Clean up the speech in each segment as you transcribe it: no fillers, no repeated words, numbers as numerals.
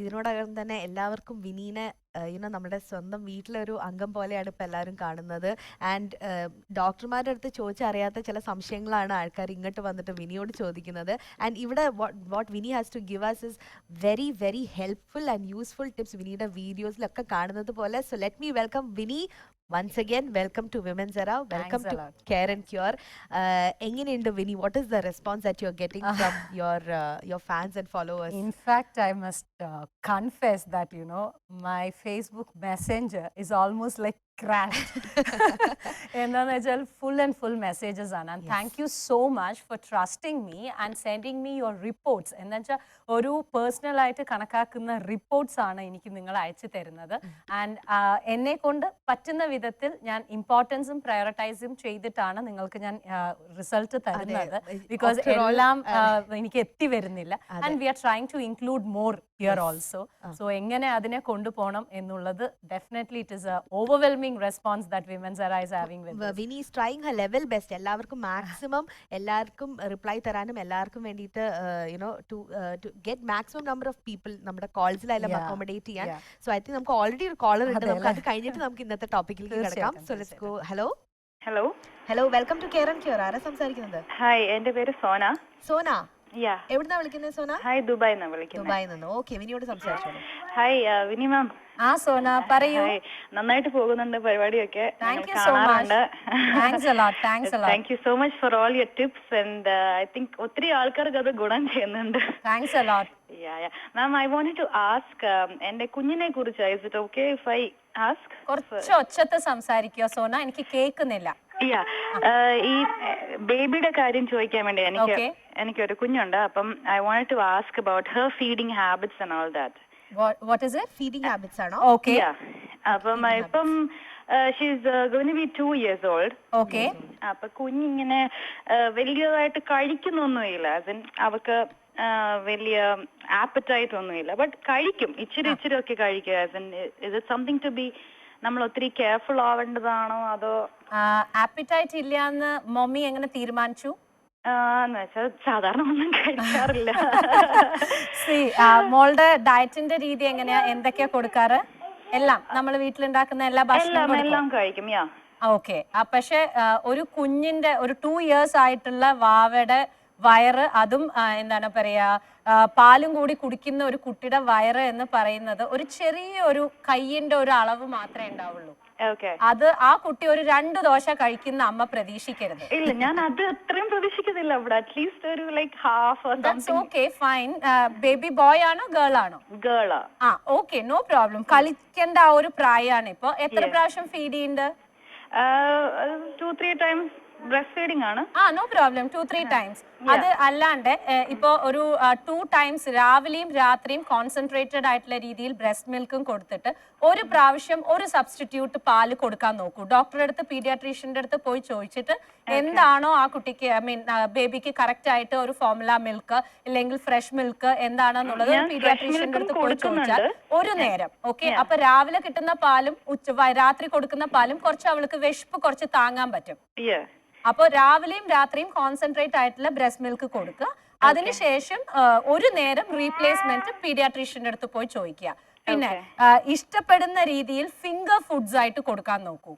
ഇതിനോടകം തന്നെ എല്ലാവർക്കും വിനീനെ നമ്മുടെ സ്വന്തം വീട്ടിലെ ഒരു അംഗം പോലെയാണ് ഇപ്പം എല്ലാവരും കാണുന്നത്. ആൻഡ് ഡോക്ടർമാരുടെ അടുത്ത് ചോദിച്ചറിയാത്ത ചില സംശയങ്ങളാണ് ആൾക്കാർ ഇങ്ങോട്ട് വന്നിട്ട് വിനിയോട് ചോദിക്കുന്നത്. ആൻഡ് ഇവിടെ what Vini has to give us is very very helpful and useful tips വിനിയുടെ വീഡിയോസിലൊക്കെ കാണുന്നത് പോലെ. So let me welcome Vini. Once again, welcome to Women's Era. Welcome to Care and Cure. എങ്ങനെയുണ്ട് വിനി? What is the response that you're getting from your fans and followers? In fact, I must confess that, my Facebook Messenger is almost like crashed. എന്താണെന്ന് വെച്ചാൽ full messages ആണ്. And thank you so much for trusting me and sending me your reports. എന്താ വെച്ചാൽ ഒരു personal ആയിട്ട് കണക്കാക്കുന്ന reports ആണ് എനിക്ക് നിങ്ങൾ അയച്ചു തരുന്നത്. ആൻഡ് എന്നെ കൊണ്ട് പറ്റുന്ന വിധത്തിൽ ഞാൻ ഇമ്പോർട്ടൻസും പ്രയോറിറ്റൈസും ചെയ്തിട്ടാണ് നിങ്ങൾക്ക് ഞാൻ റിസൾട്ട് തരുന്നത്. ബിക്കോസ് എല്ലാം എനിക്ക് എത്തി വരുന്നില്ല. And we are trying to include more here also. So എങ്ങനെ അതിനെ കൊണ്ടുപോകണം എന്നുള്ളത് definitely it is a overwhelming response that Women's Era is having with this. Vinny is trying her level best. എല്ലാവർക്കും മാക്സിമം എല്ലാവർക്കും റിപ്ലൈ തരാനും എല്ലാവർക്കും വേണ്ടിയിട്ട് to get maximum number of people നമ്മുടെ കോൾസിലെല്ലാം അക്കോമഡേറ്റ് ചെയ്യാൻ. സോ ഐ തിങ്ക് നമുക്ക് already ഒരു കോളർ ഉണ്ട്. നമുക്ക് അത് കഴിഞ്ഞിട്ട് നമുക്ക് ഇന്നത്തെ ടോപ്പിക്കിലേക്ക് കിടക്കാം. So let's go. Hello hello hello welcome to care and cure. ആരാ സംസാരിക്കുന്നത്? ഹായ്, എന്റെ പേര് സോന. സോന, എവിടുന്നാ വിളിക്കുന്നത് സോന? ഹായ്, ദുബായിൽ നിന്നാണ് വിളിക്കുന്നത്. ദുബായിൽ നിന്ന്. ഓക്കെ, വിനിയോട് സംസാരിച്ചോളൂ. ഹായ് വിനി മാം. സോന പറയൂ. നന്നായിട്ട് പോകുന്നുണ്ട് പരിപാടിയൊക്കെ. Thank you so much. Thank you so much for all your tips. And I think ഒത്തിരി ആൾക്കാർക്ക് അത് ഗുണം ചെയ്യുന്നുണ്ട്. Thanks a lot. Ma'am, I wanted to ask എന്റെ കുഞ്ഞിനെ കുറിച്ച്. Is it okay if I ask? കുറച്ച് ഒച്ചത്ത് സംസാരിക്കുക സോന, എനിക്ക് കേൾക്കുന്നില്ല. ഈ ബേബിയുടെ കാര്യം ചോദിക്കാൻ വേണ്ടി എനിക്കൊരു കുഞ്ഞുണ്ട്. അപ്പം I wanted to ask about her feeding habits and all that. What is it? Feeding habits ആണോ? Okay. അപ്പം she's going to be 2 years old. Okay. അപ്പൊ കുഞ്ഞിങ്ങനെ വലിയതായിട്ട് കഴിക്കുന്നൊന്നുമില്ല. അവക്ക് വലിയ ആപ്പറ്റൈറ്റ് ഒന്നുമില്ല. ബട്ട് കഴിക്കും, ഇച്ചിരി ഒക്കെ കഴിക്കും. Is it something to be നമ്മൾ ഒത്തിരി കെയർഫുൾ ആവേണ്ടതാണോ അതോ? ആപ്പറ്റൈറ്റ് ഇല്ലാന്ന് മമ്മി എങ്ങനെ തീരുമാനിച്ചു? സാധാരണ ഒന്നും കഴിക്കാറില്ല. മോളുടെ ഡയറ്റിന്റെ രീതി എങ്ങനെയാ? എന്തൊക്കെയാ കൊടുക്കാറ്? എല്ലാം നമ്മൾ വീട്ടിലുണ്ടാക്കുന്ന എല്ലാ ഭക്ഷണവും എല്ലാം കഴിക്കും. ഓക്കെ. പക്ഷെ ഒരു കുഞ്ഞിന്റെ ഒരു 2 years ആയിട്ടുള്ള വാവയുടെ വയറ്, അതും എന്താണ് പറയാ, പാലും കൂടി കുടിക്കുന്ന ഒരു കുട്ടിയുടെ വയറ് എന്ന് പറയുന്നത് ഒരു ചെറിയ ഒരു കയ്യിന്റെ ഒരു അളവ് മാത്രമേ ഉണ്ടാവുള്ളൂ. അത് ആ കുട്ടി ഒരു 2 ദോശ കഴിക്കുന്ന അമ്മ പ്രതീക്ഷിക്കരുത്. ഇല്ല, ഞാൻ അത് അത്രയും പ്രതീക്ഷിക്കുന്നില്ല. അറ്റ്ലീസ്റ്റ് ഒരു like half. That's okay, fine. Baby boy ആണോ ഗേൾ ആണോ? ഗേൾ. Okay, no problem. കളിക്കേണ്ട ആ ഒരു പ്രായമാണ് ഇപ്പൊ. എത്ര പ്രാവശ്യം ഫീഡ് ചെയ്യുന്നുണ്ട്? 2-3 times ബ്രസ്റ്റ് ഫീഡിംഗ് ആണ്. No problem. 2-3 times. അത് അല്ലാണ്ട് ഇപ്പൊ ഒരു 2 times രാവിലെയും രാത്രിയും കോൺസെൻട്രേറ്റഡ് ആയിട്ടുള്ള രീതിയിൽ ബ്രസ്റ്റ് മിൽക്കും കൊടുത്തിട്ട് ഒരു പ്രാവശ്യം ഒരു സബ്സ്റ്റിറ്റ്യൂട്ട് പാല് കൊടുക്കാൻ നോക്കൂ. ഡോക്ടറുടെ അടുത്ത്, പീഡിയാട്രീഷ്യന്റെ അടുത്ത് പോയി ചോദിച്ചിട്ട് എന്താണോ ആ കുട്ടിക്ക്, ബേബിക്ക് കറക്റ്റ് ആയിട്ട് ഒരു ഫോർമുല മിൽക്ക് ഇല്ലെങ്കിൽ ഫ്രഷ് മിൽക്ക് എന്താണെന്നുള്ളത് പീഡിയാട്രീഷ്യന്റെ അടുത്ത് പോയി ചോദിച്ചാൽ ഒരു നേരം. ഓക്കെ. അപ്പൊ രാവിലെ കിട്ടുന്ന പാലും രാത്രി കൊടുക്കുന്ന പാലും കുറച്ച് അവൾക്ക് വിശപ്പ് കുറച്ച് താങ്ങാൻ പറ്റും. അപ്പൊ രാവിലെയും രാത്രിയും കോൺസെൻട്രേറ്റ് ആയിട്ടുള്ള ബ്രസ്റ്റ് മിൽക്ക് കൊടുക്കുക. അതിനുശേഷം ഒരു നേരം റീപ്ലേസ്മെന്റ് പീഡിയാട്രീഷ്യന്റെ അടുത്ത് പോയി ചോദിക്കുക. പിന്നെ ഇഷ്ടപ്പെടുന്ന രീതിയിൽ ഫിംഗർ ഫുഡ്സ് ആയിട്ട് കൊടുക്കാൻ നോക്കൂ.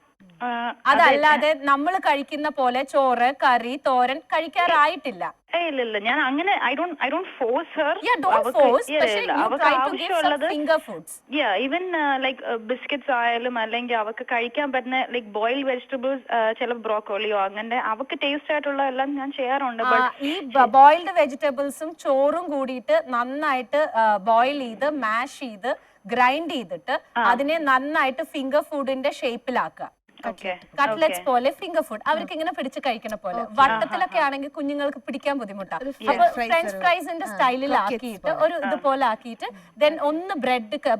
അതല്ലാതെ നമ്മൾ കഴിക്കുന്ന പോലെ ചോറ്, കറി, തോരൻ കഴിക്കാറായിട്ടില്ല. ഇല്ല, ഞാൻ അങ്ങനെ I don't force Har. Finger foods, even like biscuits ആയാലും അല്ലെങ്കിൽ അവർക്ക് കഴിക്കാൻ പറ്റുന്ന ലൈക്ക് ബോയിൽഡ് വെജിറ്റബിൾസ്, ചില ബ്രോക്കോളിയോ അങ്ങനെ അവർക്ക് ടേസ്റ്റ് ആയിട്ടുള്ള എല്ലാം ഞാൻ ചെയ്യാറുണ്ട്. ഈ ബോയിൽഡ് വെജിറ്റബിൾസും ചോറും കൂടിയിട്ട് നന്നായിട്ട് ബോയിൽ ചെയ്ത് മാഷ് ചെയ്ത് ഗ്രൈൻഡ് ചെയ്തിട്ട് അതിനെ നന്നായിട്ട് ഫിംഗർ ഫുഡിന്റെ ഷേപ്പിലാക്കുക. കട്ട്ലെറ്റ്സ് പോലെ ഫിംഗർ ഫുഡ് അവർക്ക് ഇങ്ങനെ പിടിച്ച് കഴിക്കണ പോലെ. വട്ടത്തിലൊക്കെ ആണെങ്കിൽ കുഞ്ഞുങ്ങൾക്ക് പിടിക്കാൻ ബുദ്ധിമുട്ടാണ്. അപ്പൊ ഫ്രഞ്ച് ഫ്രൈസിന്റെ സ്റ്റൈലിൽ ആക്കിയിട്ട് ഒരു ഇതുപോലെ ആക്കിയിട്ട് ദെൻ ഒന്ന്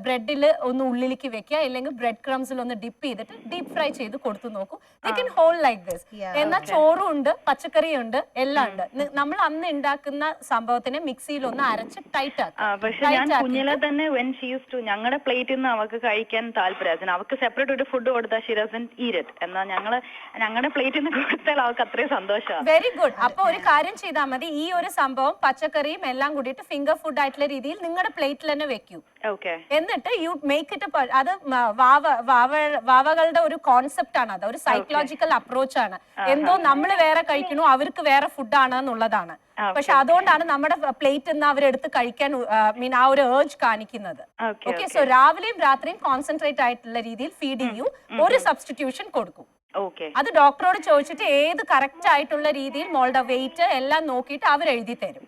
ബ്രെഡിൽ ഒന്ന് ഉള്ളിലേക്ക് വെക്കുക, അല്ലെങ്കിൽ ബ്രെഡ് ക്രംസിൽ ഒന്ന് ഡിപ്പ് ചെയ്തിട്ട് ഡീപ് ഫ്രൈ ചെയ്ത് കൊടുത്തു നോക്കൂ. ദേ കൻ ഹോൾഡ് ലൈക്ക് ദിസ്. എന്നാൽ ചോറും ഉണ്ട്, പച്ചക്കറിയും ഉണ്ട്, എല്ലാം ഉണ്ട്. നമ്മൾ അന്ന് ഉണ്ടാക്കുന്ന സംഭവത്തിനെ മിക്സിയിൽ ഒന്ന് അരച്ച് ടൈറ്റ് ആക്കും. ഞങ്ങളുടെ പ്ലേറ്റിൽ നിന്ന് അവർക്ക് കഴിക്കാൻ താല്പര്യം. അവർക്ക് സെപ്പറേറ്റ് ഒരു ഫുഡ് കൊടുത്താൽ നീഡ് ഇറ്റ്. എന്നാൽ ഞങ്ങളുടെ പ്ലേറ്റിൽ നിന്ന് കൊടുത്താൽ അവർക്ക് അത്രയും സന്തോഷമാണ്. Very good. അപ്പൊ ഒരു കാര്യം ചെയ്താൽ മതി, ഈ ഒരു സംഭവം പച്ചക്കറിയും എല്ലാം കൂടിയിട്ട് ഫിംഗർ ഫുഡ് ആയിട്ടുള്ള രീതിയിൽ നിങ്ങളുടെ പ്ലേറ്റിൽ തന്നെ വെക്കൂ. ഓക്കെ. എന്നിട്ട് യു മേക്ക് ഇറ്റ്, അത് വാവകളുടെ ഒരു കോൺസെപ്റ്റ് ആണ്, അത് ഒരു സൈക്കോളജിക്കൽ അപ്രോച്ച് ആണ്. എന്തോ നമ്മൾ വേറെ കഴിക്കണു, അവർക്ക് വേറെ ഫുഡാണ് എന്നുള്ളതാണ്. പക്ഷെ അതുകൊണ്ടാണ് നമ്മുടെ പ്ലേറ്റ് നിന്ന് അവരെടുത്ത് കഴിക്കാൻ മീൻ ആ ഒരു ഏർജ് കാണിക്കുന്നത്. ഓക്കെ, സോ രാവിലെയും രാത്രിയും കോൺസെൻട്രേറ്റ് ആയിട്ടുള്ള രീതിയിൽ ഫീഡ് ചെയ്യൂ, ഒരു സബ്സ്റ്റിറ്റ്യൂഷൻ കൊടുക്കും. അത് ഡോക്ടറോട് ചോദിച്ചിട്ട് ഏത് കറക്റ്റ് ആയിട്ടുള്ള രീതിയിൽ മോളുടെ വെയിറ്റ് എല്ലാം നോക്കിയിട്ട് അവർ എഴുതി തരും.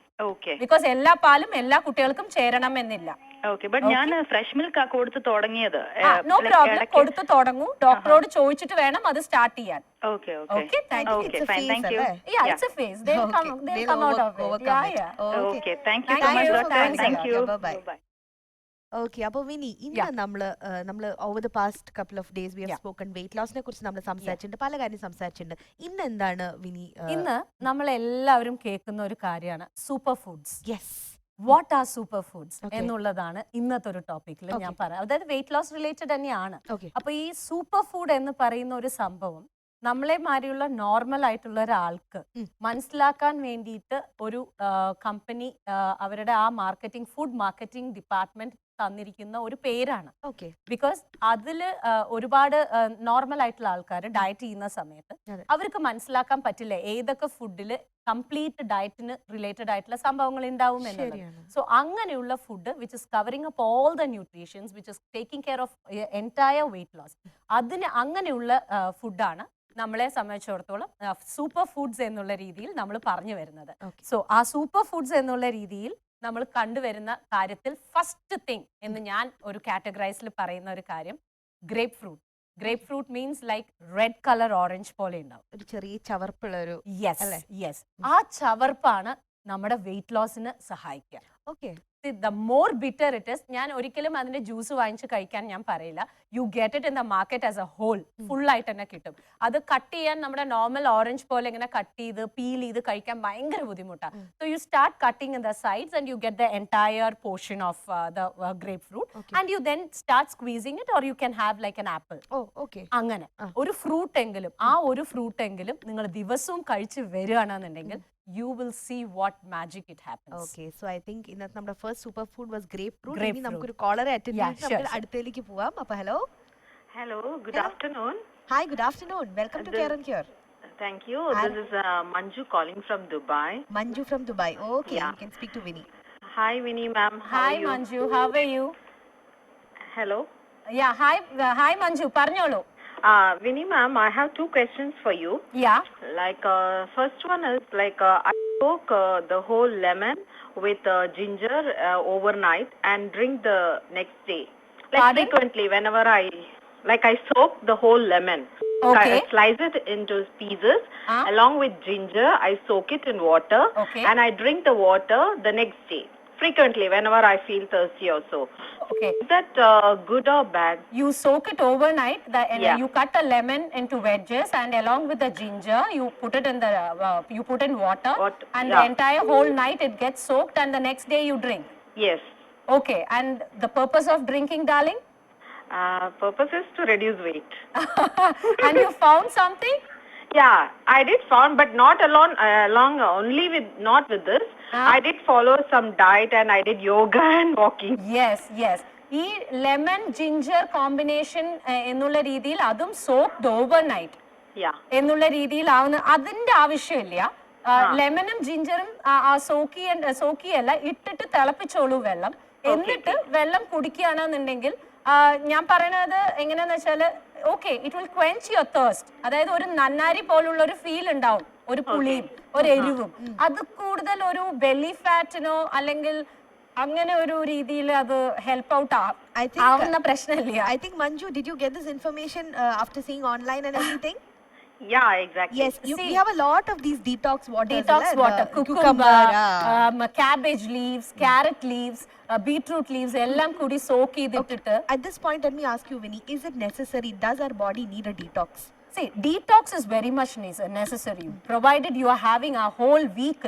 ബിക്കോസ് എല്ലാ പാലും എല്ലാ കുട്ടികൾക്കും ചേരണം എന്നില്ല. ഞാൻ ഫ്രഷ് മിൽക്ക് കൊടുത്ത് തുടങ്ങിയത്. നോ പ്രോബ്ലം, കൊടുത്തു തുടങ്ങൂ. ഡോക്ടറോട് ചോദിച്ചിട്ട് വേണം അത് സ്റ്റാർട്ട് ചെയ്യാൻ. Okay, thank you. It's a phase, Yeah, it's a phase. They'll come out of it. Okay, thank you so much. Thank you. Bye. Okay, അപ്പോൾ വിനി, ഇന്ന് നമ്മള് over the past couple of days we have spoken weight ലോസിനെ കുറിച്ച് നമ്മൾ സംസാരിച്ചിട്ടുണ്ട്, പല കാര്യം സംസാരിച്ചിട്ടുണ്ട്. ഇന്ന് എന്താണ് വിനി? ഇന്ന് നമ്മൾ എല്ലാവരും കേൾക്കുന്ന ഒരു കാര്യമാണ് super foods. Yes, what are super foods എന്നുള്ളതാണ് ഇന്നത്തെ ഒരു ടോപ്പിക്കിൽ ഞാൻ പറയാം. അതായത് വെയിറ്റ് ലോസ് റിലേറ്റഡ് തന്നെയാണ്. അപ്പൊ ഈ സൂപ്പർ ഫുഡ് എന്ന് പറയുന്ന ഒരു സംഭവം നമ്മളെ മാതിരിയുള്ള നോർമൽ ആയിട്ടുള്ള ഒരാൾക്ക് മനസ്സിലാക്കാൻ വേണ്ടിയിട്ട് ഒരു കമ്പനി അവരുടെ ആ മാർക്കറ്റിംഗ്, ഫുഡ് മാർക്കറ്റിംഗ് ഡിപ്പാർട്ട്മെന്റ് തന്നിരിക്കുന്ന ഒരു പേരാണ്. ബിക്കോസ് അതില് ഒരുപാട് നോർമൽ ആയിട്ടുള്ള ആൾക്കാർ ഡയറ്റ് ചെയ്യുന്ന സമയത്ത് അവർക്ക് മനസ്സിലാക്കാൻ പറ്റില്ല ഏതൊക്കെ ഫുഡില് കംപ്ലീറ്റ് ഡയറ്റിന് റിലേറ്റഡ് ആയിട്ടുള്ള സംഭവങ്ങൾ ഉണ്ടാവും എന്നുള്ളത്. സോ അങ്ങനെയുള്ള food which is covering up all the nutritions, which is taking care of entire weight loss, അതിന് അങ്ങനെയുള്ള ഫുഡാണ് നമ്മളെ സംബന്ധിച്ചിടത്തോളം സൂപ്പർ ഫുഡ്സ് എന്നുള്ള രീതിയിൽ നമ്മൾ പറഞ്ഞു വരുന്നത്. സോ ആ സൂപ്പർ ഫുഡ്സ് എന്നുള്ള രീതിയിൽ നമ്മൾ കണ്ടുവരുന്ന കാര്യത്തിൽ ഫസ്റ്റ് തിങ് എന്ന് ഞാൻ ഒരു കാറ്റഗറൈസിൽ പറയുന്ന ഒരു കാര്യം grape fruit. Grape fruit means like red colour orange പോലെ ഉണ്ടാവും, ഒരു ചെറിയ ചവർപ്പുള്ള ഒരു. യെസ്, ആ ചവർപ്പാണ് നമ്മുടെ വെയിറ്റ് ലോസിന് സഹായിക്കുക. Okay, the more bitter it is, ഞാൻ ഒരിക്കലും അതിന്റെ ജ്യൂസ് വാങ്ങിച്ച് കഴിക്കാൻ ഞാൻ പറയില്ല. You get it in the market as a whole, full ആയിട്ട് തന്നെ കിട്ടും. അത് കട്ട് ചെയ്യാൻ നമ്മുടെ നോർമൽ ഓറഞ്ച് പോലെ ഇങ്ങനെ കട്ട് ചെയ്ത് പീൽ ചെയ്ത് കഴിക്കാൻ ഭയങ്കര ബുദ്ധിമുട്ടാണ്. So you start cutting in the sides and you get the entire portion of the grape fruit and you then start squeezing it, or you can have like an apple. അങ്ങനെ ഒരു fruit എങ്കിലും, ആ ഒരു fruit എങ്കിലും നിങ്ങൾ ദിവസവും കഴിച്ച് വരികയാണെന്നുണ്ടെങ്കിൽ you will see what magic it happens. Okay, so I think ഇന്നത്തെ നമ്മുടെ first super food was grapefruit. ഇനി നമുക്ക് ഒരു കോളറെ അറ്റൻഡ് ചെയ്ത് നമുക്ക് അടുത്തേക്ക് പോവാം. അപ്പോൾ hello, good afternoon. Hi, good afternoon, welcome to Care and Cure. Thank you. This is Manju calling from Dubai. Manju from Dubai. Okay, you can speak to Vinny. Hi Vinny ma'am. Hi Manju, how are you? Hello. Yeah, hi Manju, പറഞ്ഞോളൂ. Vinny ma'am, I have two questions for you. Yeah. Like first one is like I soak the whole lemon with ginger overnight and drink the next day. Like frequently whenever I soak the whole lemon. Okay. I slice it into pieces along with ginger. I soak it in water and I drink the water the next day. Frequently whenever I feel thirsty also. Okay. Is that good or bad? You soak it overnight. You cut a lemon into wedges and along with the ginger, you put it in water and the entire whole night it gets soaked and the next day you drink. Yes. Okay. And the purpose of drinking, darling? Purpose is to reduce weight. And you found something? Yeah, I did found, but not only with not with this. I did follow some diet and I did yoga and walking. Yes. ഈ lemon ginger combination എന്നുള്ള രീതിയിൽ അതും soaked overnight എന്നുള്ള രീതിയിലാവുന്ന അതിന്റെ ആവശ്യമില്ല. ലെമണും ജിഞ്ചറും സോക്കിയല്ല ഇട്ടിട്ട് തിളപ്പിച്ചോളൂ വെള്ളം. എന്നിട്ട് വെള്ളം കുടിക്കുകയാണെന്നുണ്ടെങ്കിൽ ഞാൻ പറയണത് എങ്ങനെയാന്ന് വെച്ചാല് okay, it will quench your thirst. അതായത് ഒരു നന്നാരി പോലുള്ള ഒരു ഫീൽ ഉണ്ടാവും, ഒരു പുളിയും ഒരു എരിവും. അത് കൂടുതൽ ഒരു ബെല്ലി ഫാറ്റിനോ അല്ലെങ്കിൽ അങ്ങനെ ഒരു രീതിയിൽ അത് ഹെൽപ്പ് ഔട്ട് ആവുന്ന പ്രശ്നമില്ല. I think Manju, did you get this information after seeing online and everything? Yeah, exactly. Yes, we have a lot of these detox waters. Cucumber, cabbage leaves, carrot leaves, beetroot leaves എല്ലാം കൂടി soak ചെയ്തിട്ടിട്ട്. At this point let me ask you Vinny, is it necessary, does our body need a detox? See, detox is very much necessary, provided you are having a whole week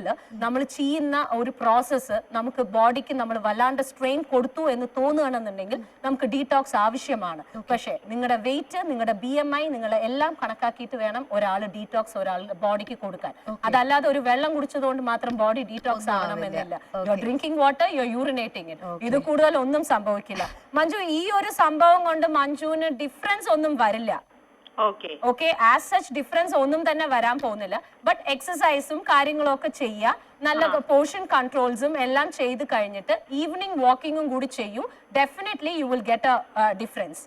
നമ്മൾ ചെയ്യുന്ന ഒരു process നമുക്ക് ബോഡിക്ക് നമ്മൾ വല്ലാണ്ട് strain കൊടുത്തു എന്ന് തോന്നുകയാണെന്നുണ്ടെങ്കിൽ നമുക്ക് ഡീടോക്സ് ആവശ്യമാണ്. പക്ഷേ നിങ്ങളുടെ വെയിറ്റ്, നിങ്ങളുടെ BMI, നിങ്ങളെ എല്ലാം കണക്കാക്കിയിട്ട് വേണം ഒരാൾ ഡീടോക്സ് ഒരാളുടെ ബോഡിക്ക് കൊടുക്കാൻ. അതല്ലാതെ ഒരു വെള്ളം കുടിച്ചതുകൊണ്ട് മാത്രം ബോഡി ഡീടോക്സ് ആവണമെന്നില്ല. You are drinking water, you are urinating it. ഇത് കൂടുതൽ ഒന്നും സംഭവിക്കില്ല. മഞ്ജു, ഈ ഒരു സംഭവം കൊണ്ട് മഞ്ജുവിന് ഡിഫറൻസ് ഒന്നും വരില്ല. ഓക്കെ, ആസ് സച്ച് ഡിഫറൻസ് ഒന്നും തന്നെ വരാൻ പോകുന്നില്ല. ബട്ട് എക്സസൈസും കാര്യങ്ങളും ഒക്കെ ചെയ്യുക, നല്ല പോർഷൻ കൺട്രോൾസും എല്ലാം ചെയ്ത് കഴിഞ്ഞിട്ട് ഈവനിങ് വാക്കിങ്ങും കൂടി ചെയ്യൂ. Definitely you will get A difference.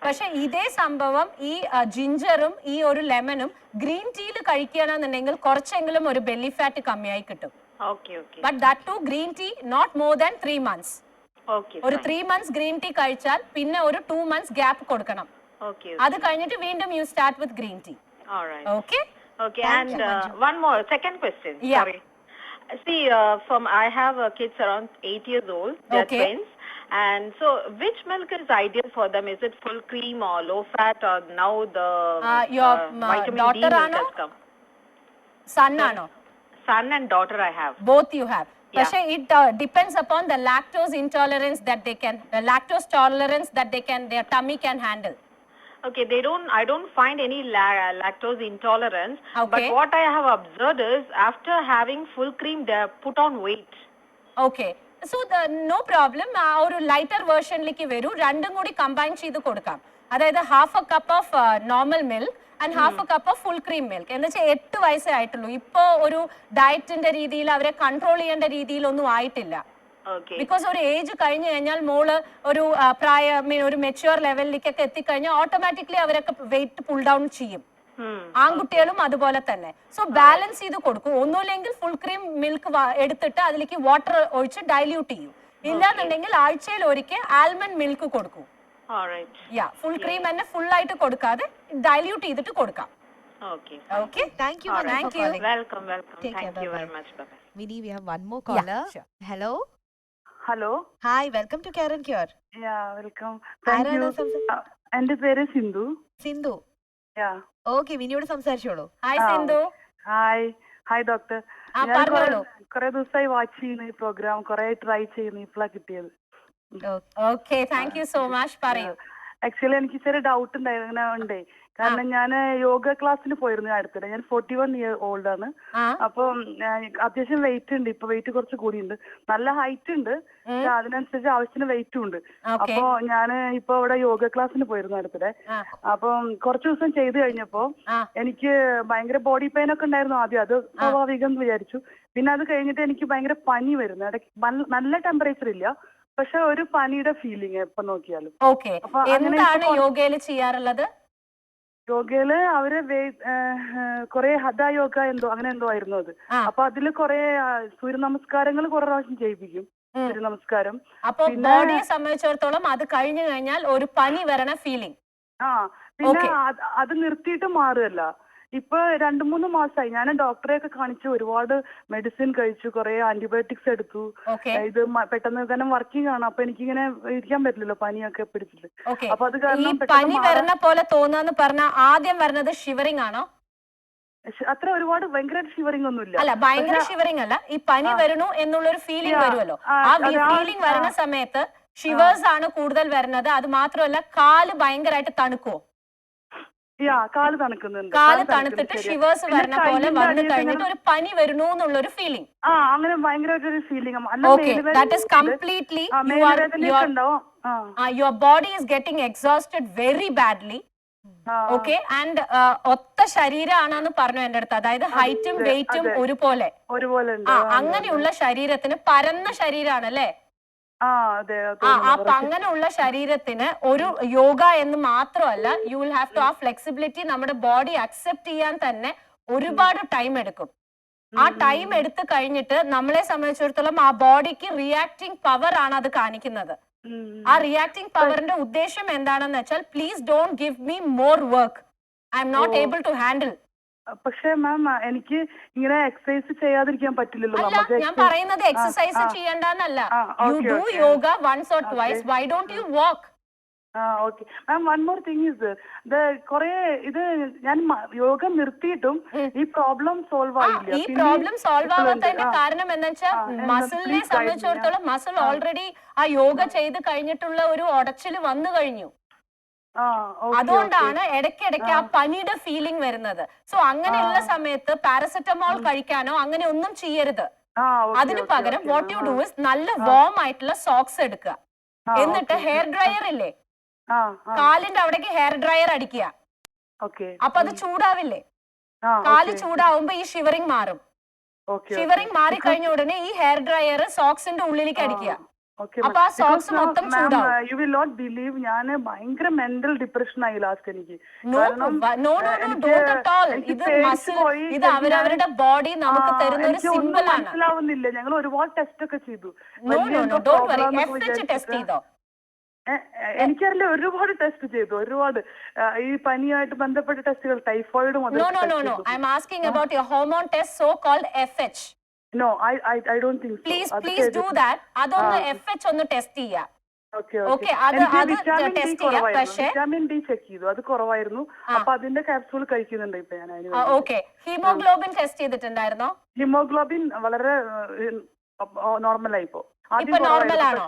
പക്ഷെ ഇതേ സംഭവം ഈ ജിഞ്ചറും ഈ ഒരു ലെമണും ഗ്രീൻ ടീയിൽ കഴിക്കുകയാണെന്നുണ്ടെങ്കിൽ കുറച്ചെങ്കിലും ഒരു ബെല്ലി ഫാറ്റ് കമ്മിയായി കിട്ടും. But that too green tea not more than 3 months. ഒരു 3 months ഗ്രീൻ ടീ കഴിച്ചാൽ പിന്നെ ഒരു 2 months ഗ്യാപ്പ് കൊടുക്കണം. അത് കഴിഞ്ഞിട്ട് വീണ്ടും you start with green tea. Okay, and one more second question. Sorry. See, I have kids around 8 years old. They're twins. And so, which milk is ideal for them? Is it full cream or low fat, or now the your vitamin D daughter milk has come? Son ano? Son and daughter I have. Both you have. പക്ഷേ it depends upon the lactose intolerance that they can, the lactose tolerance that their tummy can handle. Okay, I don't find any lactose intolerance. But what I have observed is after having full cream, they put on weight. Okay. So no problem. ഒരു lighter വേർഷനിലേക്ക് വരൂ. രണ്ടും കൂടി combine ചെയ്ത് കൊടുക്കാം. അതായത് half a cup of normal milk and half a cup of full cream milk. എന്ന് വെച്ചാൽ 8 വയസ്സേ ആയിട്ടുള്ളൂ. ഇപ്പോ ഒരു ഡയറ്റിന്റെ രീതിയിൽ അവരെ കൺട്രോൾ ചെയ്യേണ്ട രീതിയിലൊന്നും ആയിട്ടില്ല. ബിക്കോസ് ഒരു ഏജ് കഴിഞ്ഞു കഴിഞ്ഞാൽ മോള് ഒരു ഒരു മെച്യൂർ ലെവലിലേക്കൊക്കെ എത്തിക്കഴിഞ്ഞാൽ ഓട്ടോമാറ്റിക്കലി അവരൊക്കെ വെയിറ്റ് പുൾ ഡൗൺ ചെയ്യും. ആൺകുട്ടികളും അതുപോലെ തന്നെ. സോ ബാലൻസ് ചെയ്ത് കൊടുക്കും. ഒന്നുമില്ലെങ്കിൽ ഫുൾ ക്രീം മിൽക്ക് എടുത്തിട്ട് അതിലേക്ക് വാട്ടർ ഒഴിച്ച് ഡൈല്യൂട്ട് ചെയ്യും. ഇല്ലാന്നുണ്ടെങ്കിൽ ആഴ്ചയിൽ ഒരിക്കൽ ആൽമണ്ട് മിൽക്ക് കൊടുക്കും. ഫുൾ ക്രീം തന്നെ ഫുൾ ആയിട്ട് കൊടുക്കാതെ ഡൈല്യൂട്ട് ചെയ്തിട്ട് കൊടുക്കാം. Okay. Thank you. Welcome. Thank you very much. Bye. Vinny, we have one more caller. Sure. Hello. Hi, welcome to Care and Cure. Yeah, welcome. Thank you. എന്റെ പേര് Sindhu. Sindhu. Yeah. Okay, വിനിയോട് സംസാരിച്ചോളൂ. Hi Sindhu. Hi doctor. കുറെ ദിവസമായി watch ചെയ്യുന്ന ഈ programme, കുറെ try ചെയ്യുന്നു, ഇപ്പോഴാണ് കിട്ടിയത്. Okay, thank you so much. പറയൂ. ആക്ച്വലി എനിക്ക് ചെറിയ ഡൗട്ട് ഉണ്ടായിരുന്നു. കാരണം ഞാൻ യോഗ ക്ലാസ്സിന് പോയിരുന്നു അടുത്തിടെ. ഞാൻ 41 years old ആണ്. അപ്പം അത്യാവശ്യം വെയിറ്റ് ഉണ്ട്. ഇപ്പൊ വെയിറ്റ് കുറച്ച് കൂടിയുണ്ട്. നല്ല ഹൈറ്റ് ഉണ്ട്, പക്ഷെ അതിനനുസരിച്ച് ആവശ്യത്തിന് വെയിറ്റും ഉണ്ട്. അപ്പൊ ഞാൻ ഇപ്പൊ ഇവിടെ യോഗ ക്ലാസ്സിന് പോയിരുന്നു അടുത്തിടെ. അപ്പം കുറച്ച് ദിവസം ചെയ്ത് കഴിഞ്ഞപ്പോ എനിക്ക് ഭയങ്കര ബോഡി പെയിൻ ഒക്കെ ഉണ്ടായിരുന്നു ആദ്യം. അത് സ്വാഭാവികം എന്ന് വിചാരിച്ചു. പിന്നെ അത് കഴിഞ്ഞിട്ട് എനിക്ക് ഭയങ്കര പനി വരുന്നു. ഇടയ്ക്ക് നല്ല ടെമ്പറേച്ചർ ഇല്ല, പക്ഷെ ഒരു പനിയുടെ ഫീലിംഗ് എപ്പൊ നോക്കിയാലും. എന്താണ് യോഗയിൽ ചെയ്യാറുള്ളത്? യോഗയില് അവര് കൊറേ ഹഠ യോഗ അങ്ങനെ എന്തോ ആയിരുന്നു അത്. അപ്പൊ അതില് കൊറേ സൂര്യ നമസ്കാരങ്ങൾ കുറെ പ്രാവശ്യം ചെയ്യിപ്പിക്കും. സൂര്യ നമസ്കാരം. അപ്പൊ ബോഡിയെ സംബന്ധിച്ചിടത്തോളം അത് കഴിഞ്ഞു കഴിഞ്ഞാൽ ഒരു പനി വരണ ഫീലിംഗ്. പിന്നെ അത് നിർത്തിയിട്ട് മാറുകയല്ല. ഇപ്പൊ 2-3 മാസമായി ഞാൻ ഡോക്ടറെ ഒക്കെ കാണിച്ചു, ഒരുപാട് മെഡിസിൻ കഴിച്ചു, കുറെ ആന്റിബയോട്ടിക്സ് എടുത്തു. ഇത് പെട്ടെന്ന് തന്നെ വർക്കിംഗ് ആണ്. അപ്പൊ എനിക്കിങ്ങനെ ഇരിക്കാൻ പറ്റില്ലല്ലോ പനിയൊക്കെ പിടിച്ചിട്ട്. അപ്പൊ അത് കാരണം പനി വരുന്ന പോലെ തോന്നാന്ന് പറഞ്ഞ ആദ്യം വരുന്നത് ഷിവറിംഗ് ആണോ? അത്ര ഒരുപാട് ഭയങ്കര ഷിവറിംഗ് ഒന്നും ഇല്ല. അല്ല, ഭയങ്കര ഷിവറിംഗ് അല്ല. ഈ പനി വരണു എന്നുള്ളൊരു ഫീലിംഗ് വരുമല്ലോ. ആ ഫീലിംഗ് വരുന്ന സമയത്ത് ഷിവേഴ്സ് ആണ് കൂടുതൽ വരുന്നത്. അത് മാത്രമല്ല, കാല് ഭയങ്കരമായിട്ട് തണുക്കുവോ? കാല് തണുക്കുന്നുണ്ട്. കാല് തണുത്തിട്ട് ഷിവേഴ്സ് വരുന്ന പോലെ വന്നു കഴിഞ്ഞിട്ട് ഒരു പനി വരുന്നു എന്നുള്ളൊരു ഫീലിംഗ്. അങ്ങനെ ഭയങ്കര ഒരു feeling. Okay, that is completely your body is getting exhausted very badly. Okay, and ഒത്ത ശരീരമാണെന്ന് പറഞ്ഞു എന്റെ അടുത്ത്. അതായത് ഹൈറ്റും വെയിറ്റും ഒരുപോലെ. അങ്ങനെയുള്ള ശരീരത്തിന് പരന്ന ശരീരമാണല്ലേ? അപ്പൊ അങ്ങനെയുള്ള ശരീരത്തിന് ഒരു യോഗ എന്ന് മാത്രമല്ല, യു വിൽ ഹാവ് ടു ആ ഫ്ലെക്സിബിലിറ്റി. നമ്മുടെ ബോഡി അക്സെപ്റ്റ് ചെയ്യാൻ തന്നെ ഒരുപാട് ടൈം എടുക്കും. ആ ടൈം എടുത്തു കഴിഞ്ഞിട്ട് നമ്മളെ സംബന്ധിച്ചിടത്തോളം ആ ബോഡിക്ക് റിയാക്ടിങ് പവർ ആണ് അത് കാണിക്കുന്നത്. ആ റിയാക്ടിങ് പവറിന്റെ ഉദ്ദേശം എന്താണെന്ന് വെച്ചാൽ, please don't give me more work, I am not able to handle. പക്ഷേ മാം, എനിക്ക് ഇങ്ങനെ എക്സസൈസ് ചെയ്യാതിരിക്കാൻ പറ്റില്ലല്ലോ. ഞാൻ പറയുന്നത് എക്സസൈസ് ചെയ്യണ്ടെന്നല്ല. You do yoga once or twice. Why don't you walk? Okay ma'am, one more thing is കൊറേ ഇത് ഞാൻ യോഗ നിർത്തിയിട്ടും ഈ പ്രോബ്ലം സോൾവ് ആയില്ല. ഈ പ്രോബ്ലം സോൾവ് ആവാത്തതിന്റെ കാരണം എന്താ വെച്ചാൽ മസിലിനെ സംബന്ധിച്ചിടത്തോളം മസിൽ ഓൾറെഡി ആ യോഗ ചെയ്ത് കഴിഞ്ഞിട്ടുള്ള ഒരു ഉടച്ചിൽ വന്നു കഴിഞ്ഞു. അതുകൊണ്ടാണ് ഇടയ്ക്കിടയ്ക്ക് ആ പനിയുടെ ഫീലിംഗ് വരുന്നത്. സോ അങ്ങനെയുള്ള സമയത്ത് പാരസെറ്റമോൾ കഴിക്കാനോ അങ്ങനെ ഒന്നും ചെയ്യരുത്. അതിന് പകരം വാട്ട് യു ഡു ഇസ് നല്ല വാം ആയിട്ടുള്ള സോക്സ് എടുക്കുക. എന്നിട്ട് ഹെയർ ഡ്രയർ ഇല്ലേ, കാലിന്റെ അവിടേക്ക് ഹെയർ ഡ്രയർ അടിക്കുക. അപ്പൊ അത് ചൂടാവില്ലേ, കാല് ചൂടാവുമ്പോ ഈ ഷിവറിംഗ് മാറും. ഷിവറിംഗ് മാറി കഴിഞ്ഞ ഉടനെ ഈ ഹെയർ ഡ്രയർ സോക്സിന്റെ ഉള്ളിലേക്ക് അടിക്കുക. അപ്പൊ ആ സോക്സ് മൊത്തം ചൂടാവും. യു വിൽ നോട്ട് ബിലീവ്, ഞാൻ ഭയങ്കര മെന്റൽ ഡിപ്രഷൻ ആയി ലാസ്റ്റ്. എനിക്ക് ഇത് മസിൽ, ഇത് അവരവരുടെ ബോഡി നമുക്ക് തരുന്ന ഒരു സിമ്പിൾ ആണ്. മനസ്സിലാവുന്നില്ല. ഞങ്ങൾ ഒരുപാട് ടെസ്റ്റ് ഒക്കെ ചെയ്തു. ടെസ്റ്റ് ചെയ്തോ? എനിക്കറിയില്ല, ഒരുപാട് ടെസ്റ്റ് ചെയ്തു, ഒരുപാട് ഈ പനിയായിട്ട് ബന്ധപ്പെട്ട ടെസ്റ്റുകൾ, ടൈഫോയിഡ് മുതൽ. I am asking about your hormone test, so called FH. No, I don't think so. Please do that. അതൊന്ന് FH ഒന്ന് ടെസ്റ്റ് ചെയ്യാം. ഓക്കെ, അത് ടെസ്റ്റ് ചെയ്യാം. പക്ഷേ വിറ്റാമിൻ ഡി ചെക്ക് ചെയ്തു, അത് കുറവായിരുന്നു. അപ്പൊ അതിന്റെ ക്യാപ്സൂൾ കഴിക്കുന്നുണ്ട് ഇപ്പൊ ഞാൻ. ഓക്കെ, ഹീമോഗ്ലോബിൻ ടെസ്റ്റ് ചെയ്തിട്ടുണ്ടായിരുന്നോ? ഹീമോഗ്ലോബിൻ വളരെ നോർമലായി ഇപ്പോ. ഇപ്പൊ നോർമൽ ആണോ?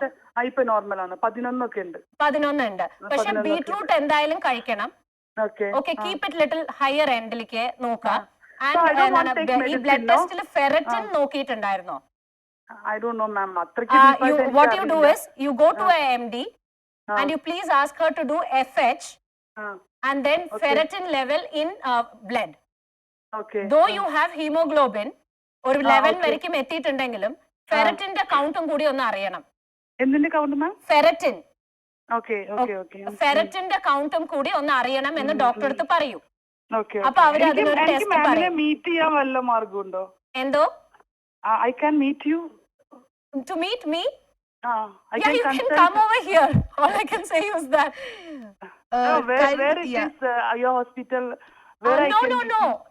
ഇപ്പൊ നോർമലാണ്, 11 ഒക്കെ ഉണ്ട്. 11 ഉണ്ട്. പക്ഷെ ബീട്രൂട്ട് എന്തായാലും കഴിക്കണം. Okay, keep it little higher എൻഡിലേക്ക് നോക്കാം. ഈ ബ്ലഡ് ടെസ്റ്റിൽ ഫെററ്റിൻ നോക്കിയിട്ടുണ്ടായിരുന്നോ? I don't know, ma'am. What you do is you go to a MD and you please ask her to do FH and then ferritin level in blood. Though you have hemoglobin ഒരു 11 വരയ്ക്കും എത്തിയിട്ടുണ്ടെങ്കിലും ഫെററ്റിന്റെ കൗണ്ടും കൂടി ഒന്ന് അറിയണം. എന്തിന്റെ count മാം? ഫെററ്റിൻ. ഫെററ്റിന്റെ കൗണ്ടും കൂടി ഒന്ന് അറിയണം എന്ന് ഡോക്ടർ അടുത്ത് പറയൂ. അപ്പൊ അവര് അതിനൊരു ടെസ്റ്റ് പറയും. മീറ്റ് ചെയ്യാൻ വല്ല മാർഗമുണ്ടോ? എന്തോ? I can meet you. To meet me? I you can come over here. All I can say is that. Where it is your hospital?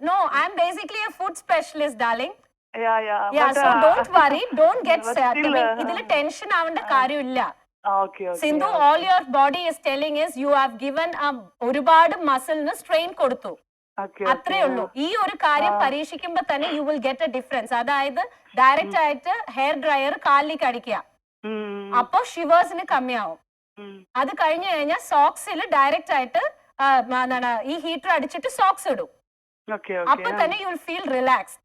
No. I'm basically a food specialist, darling. Yeah. So don't worry. Don't get sad. ഇതില് tension ആവേണ്ട കാര്യമില്ല. Sindhu, all your body is telling is you have given ഒരുപാട് മസിലിന് strain കൊടുത്തു. അത്രേ ഉള്ളൂ. ഈ ഒരു കാര്യം പരീക്ഷിക്കുമ്പോ തന്നെ you will get A difference. അതായത് ഡയറക്റ്റ് ആയിട്ട് ഹെയർ ഡ്രയർ കാലിലേക്ക് അടിക്കുക, അപ്പൊ ഷിവേഴ്സിന് കമ്മിയാവും. അത് കഴിഞ്ഞു കഴിഞ്ഞാൽ സോക്സിൽ ഡയറക്റ്റ് ആയിട്ട് ഈ ഹീറ്റർ അടിച്ചിട്ട് സോക്സ് ഇടും. അപ്പൊ തന്നെ you will feel relaxed.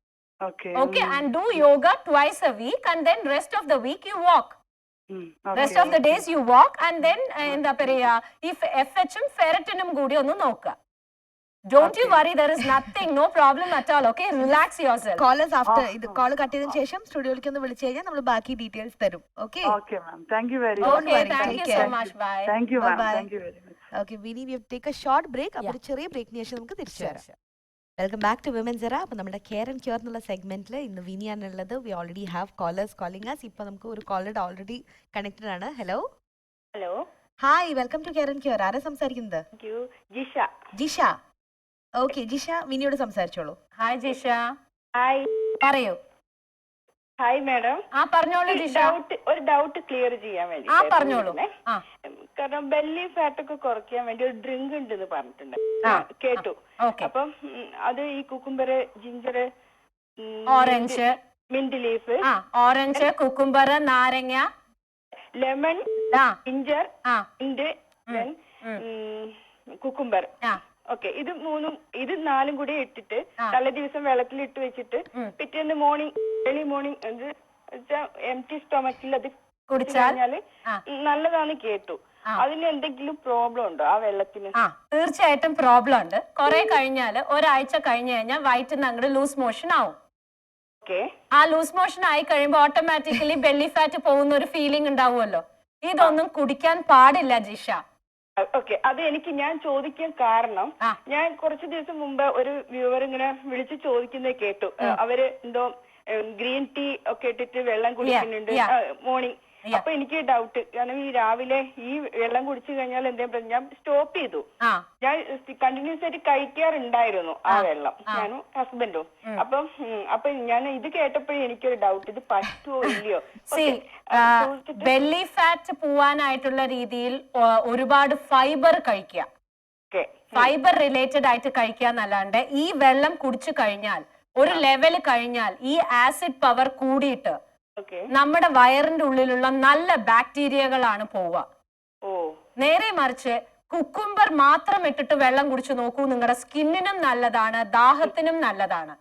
Okay, and do yoga twice a week and then rest of the week you walk. Rest of the days you walk and then എന്താ പറയാ, ഈ FH ഉം ഫെററ്റിനും കൂടി ഒന്ന് നോക്കുക. Don't you worry, there is nothing, no problem at all. Okay, relax yourself. Call us after ഇത് call cut ചെയ്തതിനു ശേഷം സ്റ്റുഡിയോയിലേക്ക് ഒന്ന് വിളിച്ചു കഴിഞ്ഞാൽ നമ്മൾ ബാക്കി ഡീറ്റെയിൽസ് തരും. Okay ma'am, thank you very much. Okay, thank you so much. Bye. Thank you ma'am, Bye. thank you very much. Okay, we need to take a short break. അപ്പോൾ ഒരു ചെറിയ ബ്രേക്കിന് ശേഷം നമുക്ക് തിരിച്ചു വരാം. വെൽക്കം ബാക്ക് ടു വിമൻസ് എറ. അപ്പോൾ നമ്മുടെ കെയർ ആൻഡ് ക്യൂർ എന്നുള്ള സെഗ്മെന്റിൽ ഇന്ന് വിനിയാണുള്ളത്. We already have callers calling us. ഇപ്പോൾ നമുക്ക് ഒരു കോളർ ഓൾറെഡി കണക്റ്റഡ് ആണ്. Hello hi, welcome to care and cure. ആരാ സംസാരിക്കുന്നത്? ജിഷ. ഓക്കെ ജിഷ, വിനിയോട് സംസാരിച്ചോളൂ. ഹായ് ജിഷ. ഹായ്, പറയൂ. Hi madam. പറഞ്ഞോളൂ ജിഷ. ഒരു ഡൗട്ട് ക്ലിയർ ചെയ്യാൻ വേണ്ടി. പറഞ്ഞോളൂ. കാരണം ബെല്ലി ഫാറ്റ് ഒക്കെ കുറയ്ക്കാൻ വേണ്ടി ഒരു ഡ്രിങ്ക് ഉണ്ടെന്ന് പറഞ്ഞിട്ടുണ്ട്, കേട്ടു. അപ്പം അത് ഈ cucumber, ginger, orange, mint leaf, orange, cucumber, നാരങ്ങ, lemon, ginger, mint, cucumber. Okay, ഇത് 4 കൂടി ഇട്ടിട്ട് തലേ ദിവസം വെള്ളത്തിലിട്ട് വെച്ചിട്ട് പിറ്റേന്ന് ഏർലി മോർണിംഗ് എംപ്റ്റി സ്റ്റൊമക്കിൽ അത് കുടിച്ചാല് നല്ലതാണ് കേട്ടു. അതിന് എന്തെങ്കിലും പ്രോബ്ലം ഉണ്ടോ ആ വെള്ളത്തിന്? തീർച്ചയായിട്ടും പ്രോബ്ലം ഉണ്ട്. കുറെ കഴിഞ്ഞാല് ഒരാഴ്ച കഴിഞ്ഞു കഴിഞ്ഞാൽ വയറ്റിൽ അങ്ങോട്ട് ലൂസ് മോഷൻ ആവും. ആ ലൂസ് മോഷൻ ആയി കഴിയുമ്പോൾ ഓട്ടോമാറ്റിക്കലി ബെല്ലി ഫാറ്റ് പോകുന്ന ഒരു ഫീലിംഗ് ഉണ്ടാവുമല്ലോ. ഇതൊന്നും കുടിക്കാൻ പാടില്ല ജിഷ. ഓക്കെ, അത് ഞാൻ ചോദിക്കാൻ കാരണം, ഞാൻ കുറച്ചു ദിവസം മുമ്പ് ഒരു വ്യൂവർ ഇങ്ങനെ വിളിച്ച് ചോദിക്കുന്നത് കേട്ടു. അവര് എന്തോ ഗ്രീൻ ടീ ഒക്കെ ഇട്ടിട്ട് വെള്ളം കുടിക്കുന്നുണ്ട് മോർണിംഗ്. അപ്പൊ എനിക്ക് ഡൗട്ട്, കാരണം ഈ രാവിലെ ഈ വെള്ളം കുടിച്ചു കഴിഞ്ഞാൽ എന്തെങ്കിലും ഞാൻ സ്റ്റോപ്പ് ചെയ്തു. ഞാൻ കണ്ടിന്യൂസ് ആയിട്ട് കഴിക്കാറുണ്ടായിരുന്നു ആ വെള്ളം, ഞാനും ഹസ്ബൻഡും. അപ്പൊ ഞാൻ ഇത് കേട്ടപ്പോഴേ എനിക്കൊരു ഡൗട്ട്, ഇത് പറ്റുമോ ഇല്ലയോ. ബെല്ലി ഫാറ്റ് പോവാനായിട്ടുള്ള രീതിയിൽ ഒരുപാട് ഫൈബർ കഴിക്കുക, ഫൈബർ റിലേറ്റഡ് ആയിട്ട് കഴിക്കുക എന്നല്ലാണ്ട് ഈ വെള്ളം കുടിച്ചു കഴിഞ്ഞാൽ ഒരു ലെവൽ കഴിഞ്ഞാൽ ഈ ആസിഡ് പവർ കൂടിയിട്ട് നമ്മുടെ വയറിന്റെ ഉള്ളിലുള്ള നല്ല ബാക്ടീരിയകളാണ് പോവുക. നേരെ മറിച്ച് കുക്കുംബർ മാത്രം ഇട്ടിട്ട് വെള്ളം കുടിച്ചു നോക്കൂ, നിങ്ങളുടെ സ്കിന്നിനും നല്ലതാണ്, ദാഹത്തിനും നല്ലതാണ്.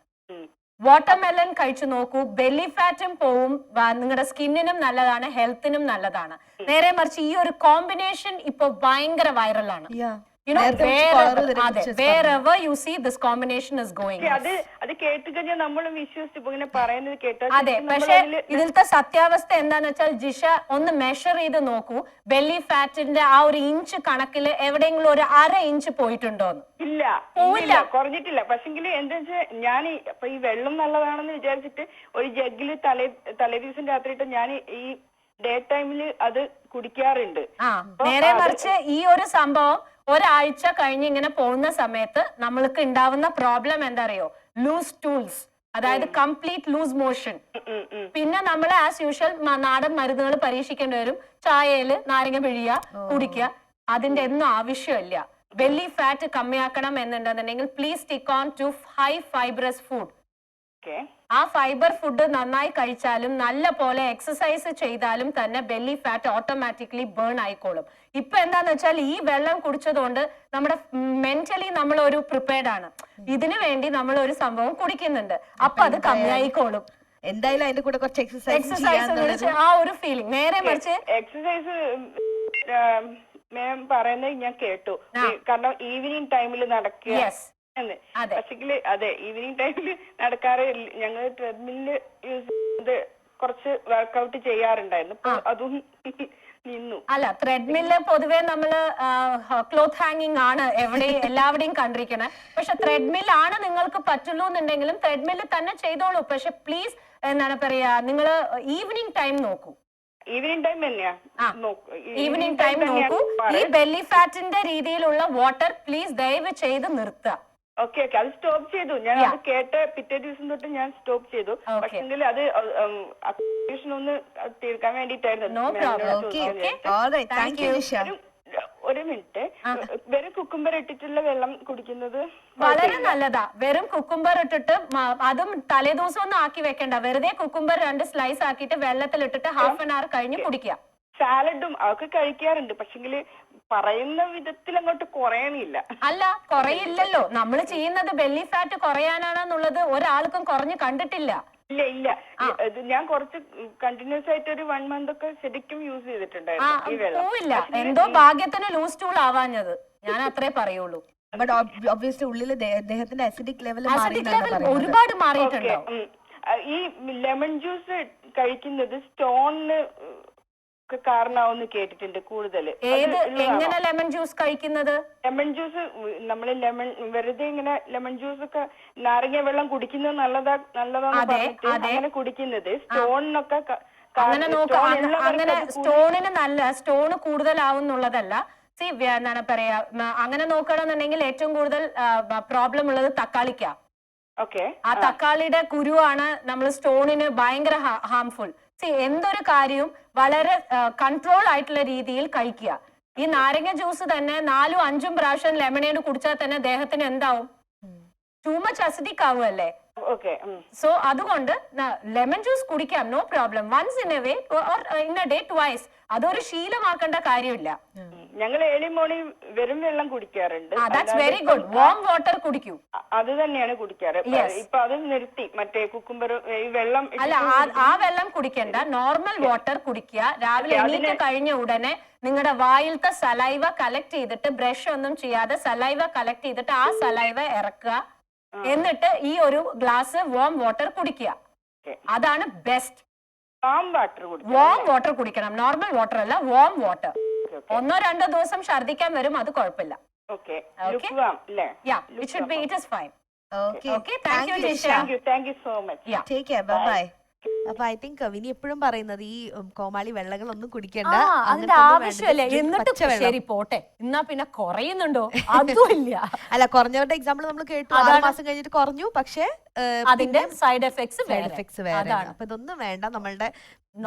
വാട്ടർമെലൺ കഴിച്ചു നോക്കൂ, ബെല്ലി ഫാറ്റും പോവും, നിങ്ങളുടെ സ്കിന്നിനും നല്ലതാണ്, ഹെൽത്തിനും നല്ലതാണ്. നേരെ മറിച്ച് ഈ ഒരു കോമ്പിനേഷൻ ഇപ്പൊ ഭയങ്കര വൈറലാണ്. You know, wherever you see this combination is going. അത് കേട്ട് കഴിഞ്ഞാൽ നമ്മൾ വിശ്വസിച്ചു ഇങ്ങനെ പറയുന്നത് കേട്ടോ. അതെ, പക്ഷെ ഇതിലത്തെ സത്യാവസ്ഥ എന്താന്ന് വെച്ചാൽ ജിഷ ഒന്ന് മെഷർ ചെയ്ത് നോക്കൂ, ബെല്ലി ഫാറ്റിന്റെ ആ ഒരു ഇഞ്ച് കണക്കിൽ എവിടെയെങ്കിലും ഒരു 1/2 ഇഞ്ച് പോയിട്ടുണ്ടോന്ന്. ഇല്ല, കുറഞ്ഞിട്ടില്ല. പക്ഷെങ്കിൽ എന്താ വെച്ചാൽ ഞാൻ ഇപ്പൊ ഈ വെള്ളം നല്ലതാണെന്ന് വിചാരിച്ചിട്ട് ഒരു ജഗ്ഗില് തലേ ദിവസം രാത്രിയിട്ട് ഞാൻ ഈ ഡേ ടൈമില് അത് കുടിക്കാറുണ്ട്. നേരെ മറിച്ച് ഈ ഒരു സംഭവം ഒരാഴ്ച കഴിഞ്ഞ് ഇങ്ങനെ പോകുന്ന സമയത്ത് നമ്മൾക്ക് ഉണ്ടാവുന്ന പ്രോബ്ലം എന്താ അറിയോ, ലൂസ് ടൂൾസ്, അതായത് കംപ്ലീറ്റ് ലൂസ് മോഷൻ. പിന്നെ നമ്മൾ ആസ് യൂഷ്വൽ നാടൻ മരുന്നുകൾ പരീക്ഷിക്കേണ്ടി വരും, ചായയില് നാരങ്ങ പിഴിയുക, കുടിക്കുക. അതിന്റെ ഒന്നും ആവശ്യമില്ല. ബെല്ലി ഫാറ്റ് കമ്മിയാക്കണം എന്നുണ്ടെന്നുണ്ടെങ്കിൽ please stick on to high fibrous food. ആ ഫൈബർ ഫുഡ് നന്നായി കഴിച്ചാലും നല്ല പോലെ എക്സസൈസ് ചെയ്താലും തന്നെ ബെല്ലി ഫാറ്റ് ഓട്ടോമാറ്റിക്കലി ബേൺ ആയിക്കോളും. ഇപ്പൊ എന്താന്ന് വെച്ചാൽ ഈ വെള്ളം കുടിച്ചതുകൊണ്ട് നമ്മുടെ മെന്റലി നമ്മൾ ഒരു പ്രിപ്പയർഡ് ആണ്, ഇതിനു വേണ്ടി നമ്മൾ ഒരു സംഭവം കുടിക്കുന്നുണ്ട്, അപ്പൊ അത് കമ്മിയായിക്കോളും. എന്തായാലും അതിന്റെ കൂടെ കുറച്ച് എക്സസൈസ് ആ ഒരു ഫീലിംഗ്. നേരെ മറിച്ച് എക്സസൈസ് മാം പറയുന്നത് ഞാൻ കേട്ടു, കാരണം ഈവനിങ് ടൈമിൽ നടക്കുക. പക്ഷെങ്കില് അതെ, ഈവനിങ് ടൈമില് നടക്കാറ് ഞങ്ങൾ ട്രെഡ്മില്ല് യൂസ് ചെയ്ത് കുറച്ച് വർക്ക്ഔട്ട് ചെയ്യാറുണ്ടായിരുന്നു, അതും നിന്നു. അല്ല, ത്രെഡ്മില്ല് പൊതുവെ നമ്മള് ക്ലോത്ത് ഹാങ്ങിങ് ആണ് എല്ലാവരുടെയും കണ്ടിരിക്കണേ. പക്ഷെ ത്രെഡ്മില്ല് ആണ് നിങ്ങൾക്ക് പറ്റുള്ളൂ എന്നുണ്ടെങ്കിലും ത്രെഡ്മില്ല് തന്നെ ചെയ്തോളൂ. പക്ഷെ പ്ലീസ് എന്താണ് പറയാ, നിങ്ങള് ഈവനിങ് ടൈം നോക്കൂ. ഈവനിങ് ടൈം തന്നെയാ, ഈവനിങ് ടൈം നോക്കൂ. ഈ ബെല്ലി ഫാറ്റിന്റെ രീതിയിലുള്ള വാട്ടർ പ്ലീസ് ദയവ് ചെയ്ത് നിർത്തുക. ഓക്കെ, അത് സ്റ്റോപ്പ് ചെയ്തു. ഞാൻ അത് കേട്ട് പിറ്റേ ദിവസം തൊട്ട് ഞാൻ സ്റ്റോപ്പ് ചെയ്തു. പക്ഷെങ്കിൽ അത് ഒന്ന് തീർക്കാൻ വേണ്ടിട്ടായിരുന്നു. ഒരു മിനിറ്റ്, വെറും കുക്കുംബർ ഇട്ടിട്ടുള്ള വെള്ളം കുടിക്കുന്നത് വളരെ നല്ലതാ. വെറും കുക്കുംബർ ഇട്ടിട്ട് അതും തലേദിവസം ഒന്നും ആക്കി വെക്കണ്ട, വെറുതെ കുക്കുംബർ 2 സ്ലൈസ് ആക്കിയിട്ട് വെള്ളത്തിൽ ഇട്ടിട്ട് ഹാഫ് ആൻ അവർ കഴിഞ്ഞ് കുടിക്കുക. സാലഡും അതൊക്കെ കഴിക്കാറുണ്ട്, പക്ഷെങ്കില് പറയുന്ന വിധത്തിൽ അങ്ങോട്ട് കുറയണില്ല. അല്ല, കുറയില്ലല്ലോ. നമ്മൾ ചെയ്യുന്നത് ബെല്ലി ഫാറ്റ് കുറയാനാണെന്നുള്ളത് ഒരാൾക്കും കുറഞ്ഞു കണ്ടിട്ടില്ല. ഇല്ല, ഞാൻ കുറച്ച് കണ്ടിന്യൂസ് ആയിട്ട് ഒരു 1 month ഒക്കെ ശരിക്കും യൂസ് ചെയ്തിട്ടുണ്ടായിരുന്നു. എന്തോ ഭാഗ്യത്തിന് ലൂസ് ടൂൾ ആവാഞ്ഞത്, ഞാൻ അത്രേ പറയുള്ളൂ. ഉള്ളില് ദേഹത്തിന്റെ അസിഡിക് ലെവൽ ഒരുപാട് മാറിയിട്ടുണ്ടോ? ഈ ലെമൺ ജ്യൂസ് കഴിക്കുന്നത് സ്റ്റോണിന് കാരണമാവെന്ന് കേട്ടിട്ടുണ്ട് കൂടുതൽ. എങ്ങനെ ലെമൺ ജ്യൂസ് കഴിക്കുന്നത്? ലെമൺ ജ്യൂസ് നമ്മള് വെറുതെ ഇങ്ങനെ ലെമൺ ജ്യൂസ് ഒക്കെ നാരങ്ങ വെള്ളം കുടിക്കുന്നത് നല്ലതാന്ന് പറഞ്ഞിട്ട് അങ്ങനെ കുടിക്കുന്നത് സ്റ്റോണിനൊക്കെ. അങ്ങനെ നോക്കാം, അങ്ങനെ സ്റ്റോണിന് നല്ല സ്റ്റോണ് കൂടുതലാവുന്നുള്ളതല്ല. എന്താണ് പറയാ, അങ്ങനെ നോക്കണമെന്നുണ്ടെങ്കിൽ ഏറ്റവും കൂടുതൽ പ്രോബ്ലം ഉള്ളത് തക്കാളിക്കാ. ആ തക്കാളിയുടെ കുരുവാണ് നമ്മൾ സ്റ്റോണിന് ഭയങ്കര ഹാംഫുൾ. എന്തൊരു കാര്യവും വളരെ കൺട്രോൾ ആയിട്ടുള്ള രീതിയിൽ കഴിക്കുക. ഈ നാരങ്ങ ജ്യൂസ് തന്നെ 4ഉം 5ഉം പ്രാവശ്യം ലെമണേഡ് കുടിച്ചാൽ തന്നെ ദേഹത്തിന് എന്താവും, ടൂ മച്ച് അസിഡിക് ആവുമല്ലേ. സോ അതുകൊണ്ട് ലെമൺ ജ്യൂസ് കുടിക്കാം, no problem, once in a way or in a day twice. അതൊരു ശീലമാക്കേണ്ട കാര്യമില്ല. ഞങ്ങൾ ഏർലി മോർണിംഗ് വെറും വെള്ളം കുടിക്കാറുണ്ട്. That's very good. Warm water കുടിക്കൂ. അത് തന്നെയാണ് കുടിക്കാറ്. ഇപ്പൊ അത് നിർത്തി, മറ്റേ കുക്കുംബർ ഈ വെള്ളം അല്ല, ആ വെള്ളം കുടിക്കണ്ട, നോർമൽ വാട്ടർ കുടിക്കുക. രാവിലെ എണീറ്റ് കഴിഞ്ഞ ഉടനെ നിങ്ങളുടെ വായിലത്തെ സലൈവ കളക്ട് ചെയ്തിട്ട്, ബ്രഷ് ഒന്നും ചെയ്യാതെ സലൈവ കളക്ട് ചെയ്തിട്ട് ആ സലൈവ ഇറക്കുക. എന്നിട്ട് ഈ ഒരു ഗ്ലാസ് വാം വാട്ടർ കുടിക്കുക. അതാണ് ബെസ്റ്റ്. വാം വാട്ടർ കുടിക്കണം, നോർമൽ വാട്ടർ അല്ല, വാം വാട്ടർ. 1-2 ദിവസം ഛർദിക്കാൻ വരും, അത് കുഴപ്പമില്ല. It should be, it is fine. Okay, thank you, Disha. Thank you so much. Yeah, take care, bye. അപ്പൊ ഐ തിങ്ക് വിനി എപ്പോഴും പറയുന്നത് ഈ കോമാളി വെള്ളങ്ങളൊന്നും കുടിക്കണ്ട, അതിന്റെ അങ്ങനത്തെ ഒന്നും വേണ്ട, ആവശ്യമല്ലേ. just drink എന്നിട്ട് പച്ചവെള്ളം. ശരി പോട്ടെ, എന്നാ പിന്നെ കുറയുന്നുണ്ടോ? അതും ഇല്ല. അല്ല, കുറഞ്ഞവരുടെ എക്സാമ്പിൾ നമ്മൾ കേട്ടു, 6 മാസം കഴിഞ്ഞിട്ട് കുറഞ്ഞു, പക്ഷെ അതിന്റെ സൈഡ് എഫക്ട്സ് സൈഡ് എഫക്ട്സ് വേറെ. അതാണ്. അപ്പൊ ഇതൊന്നും വേണ്ട, നമ്മളുടെ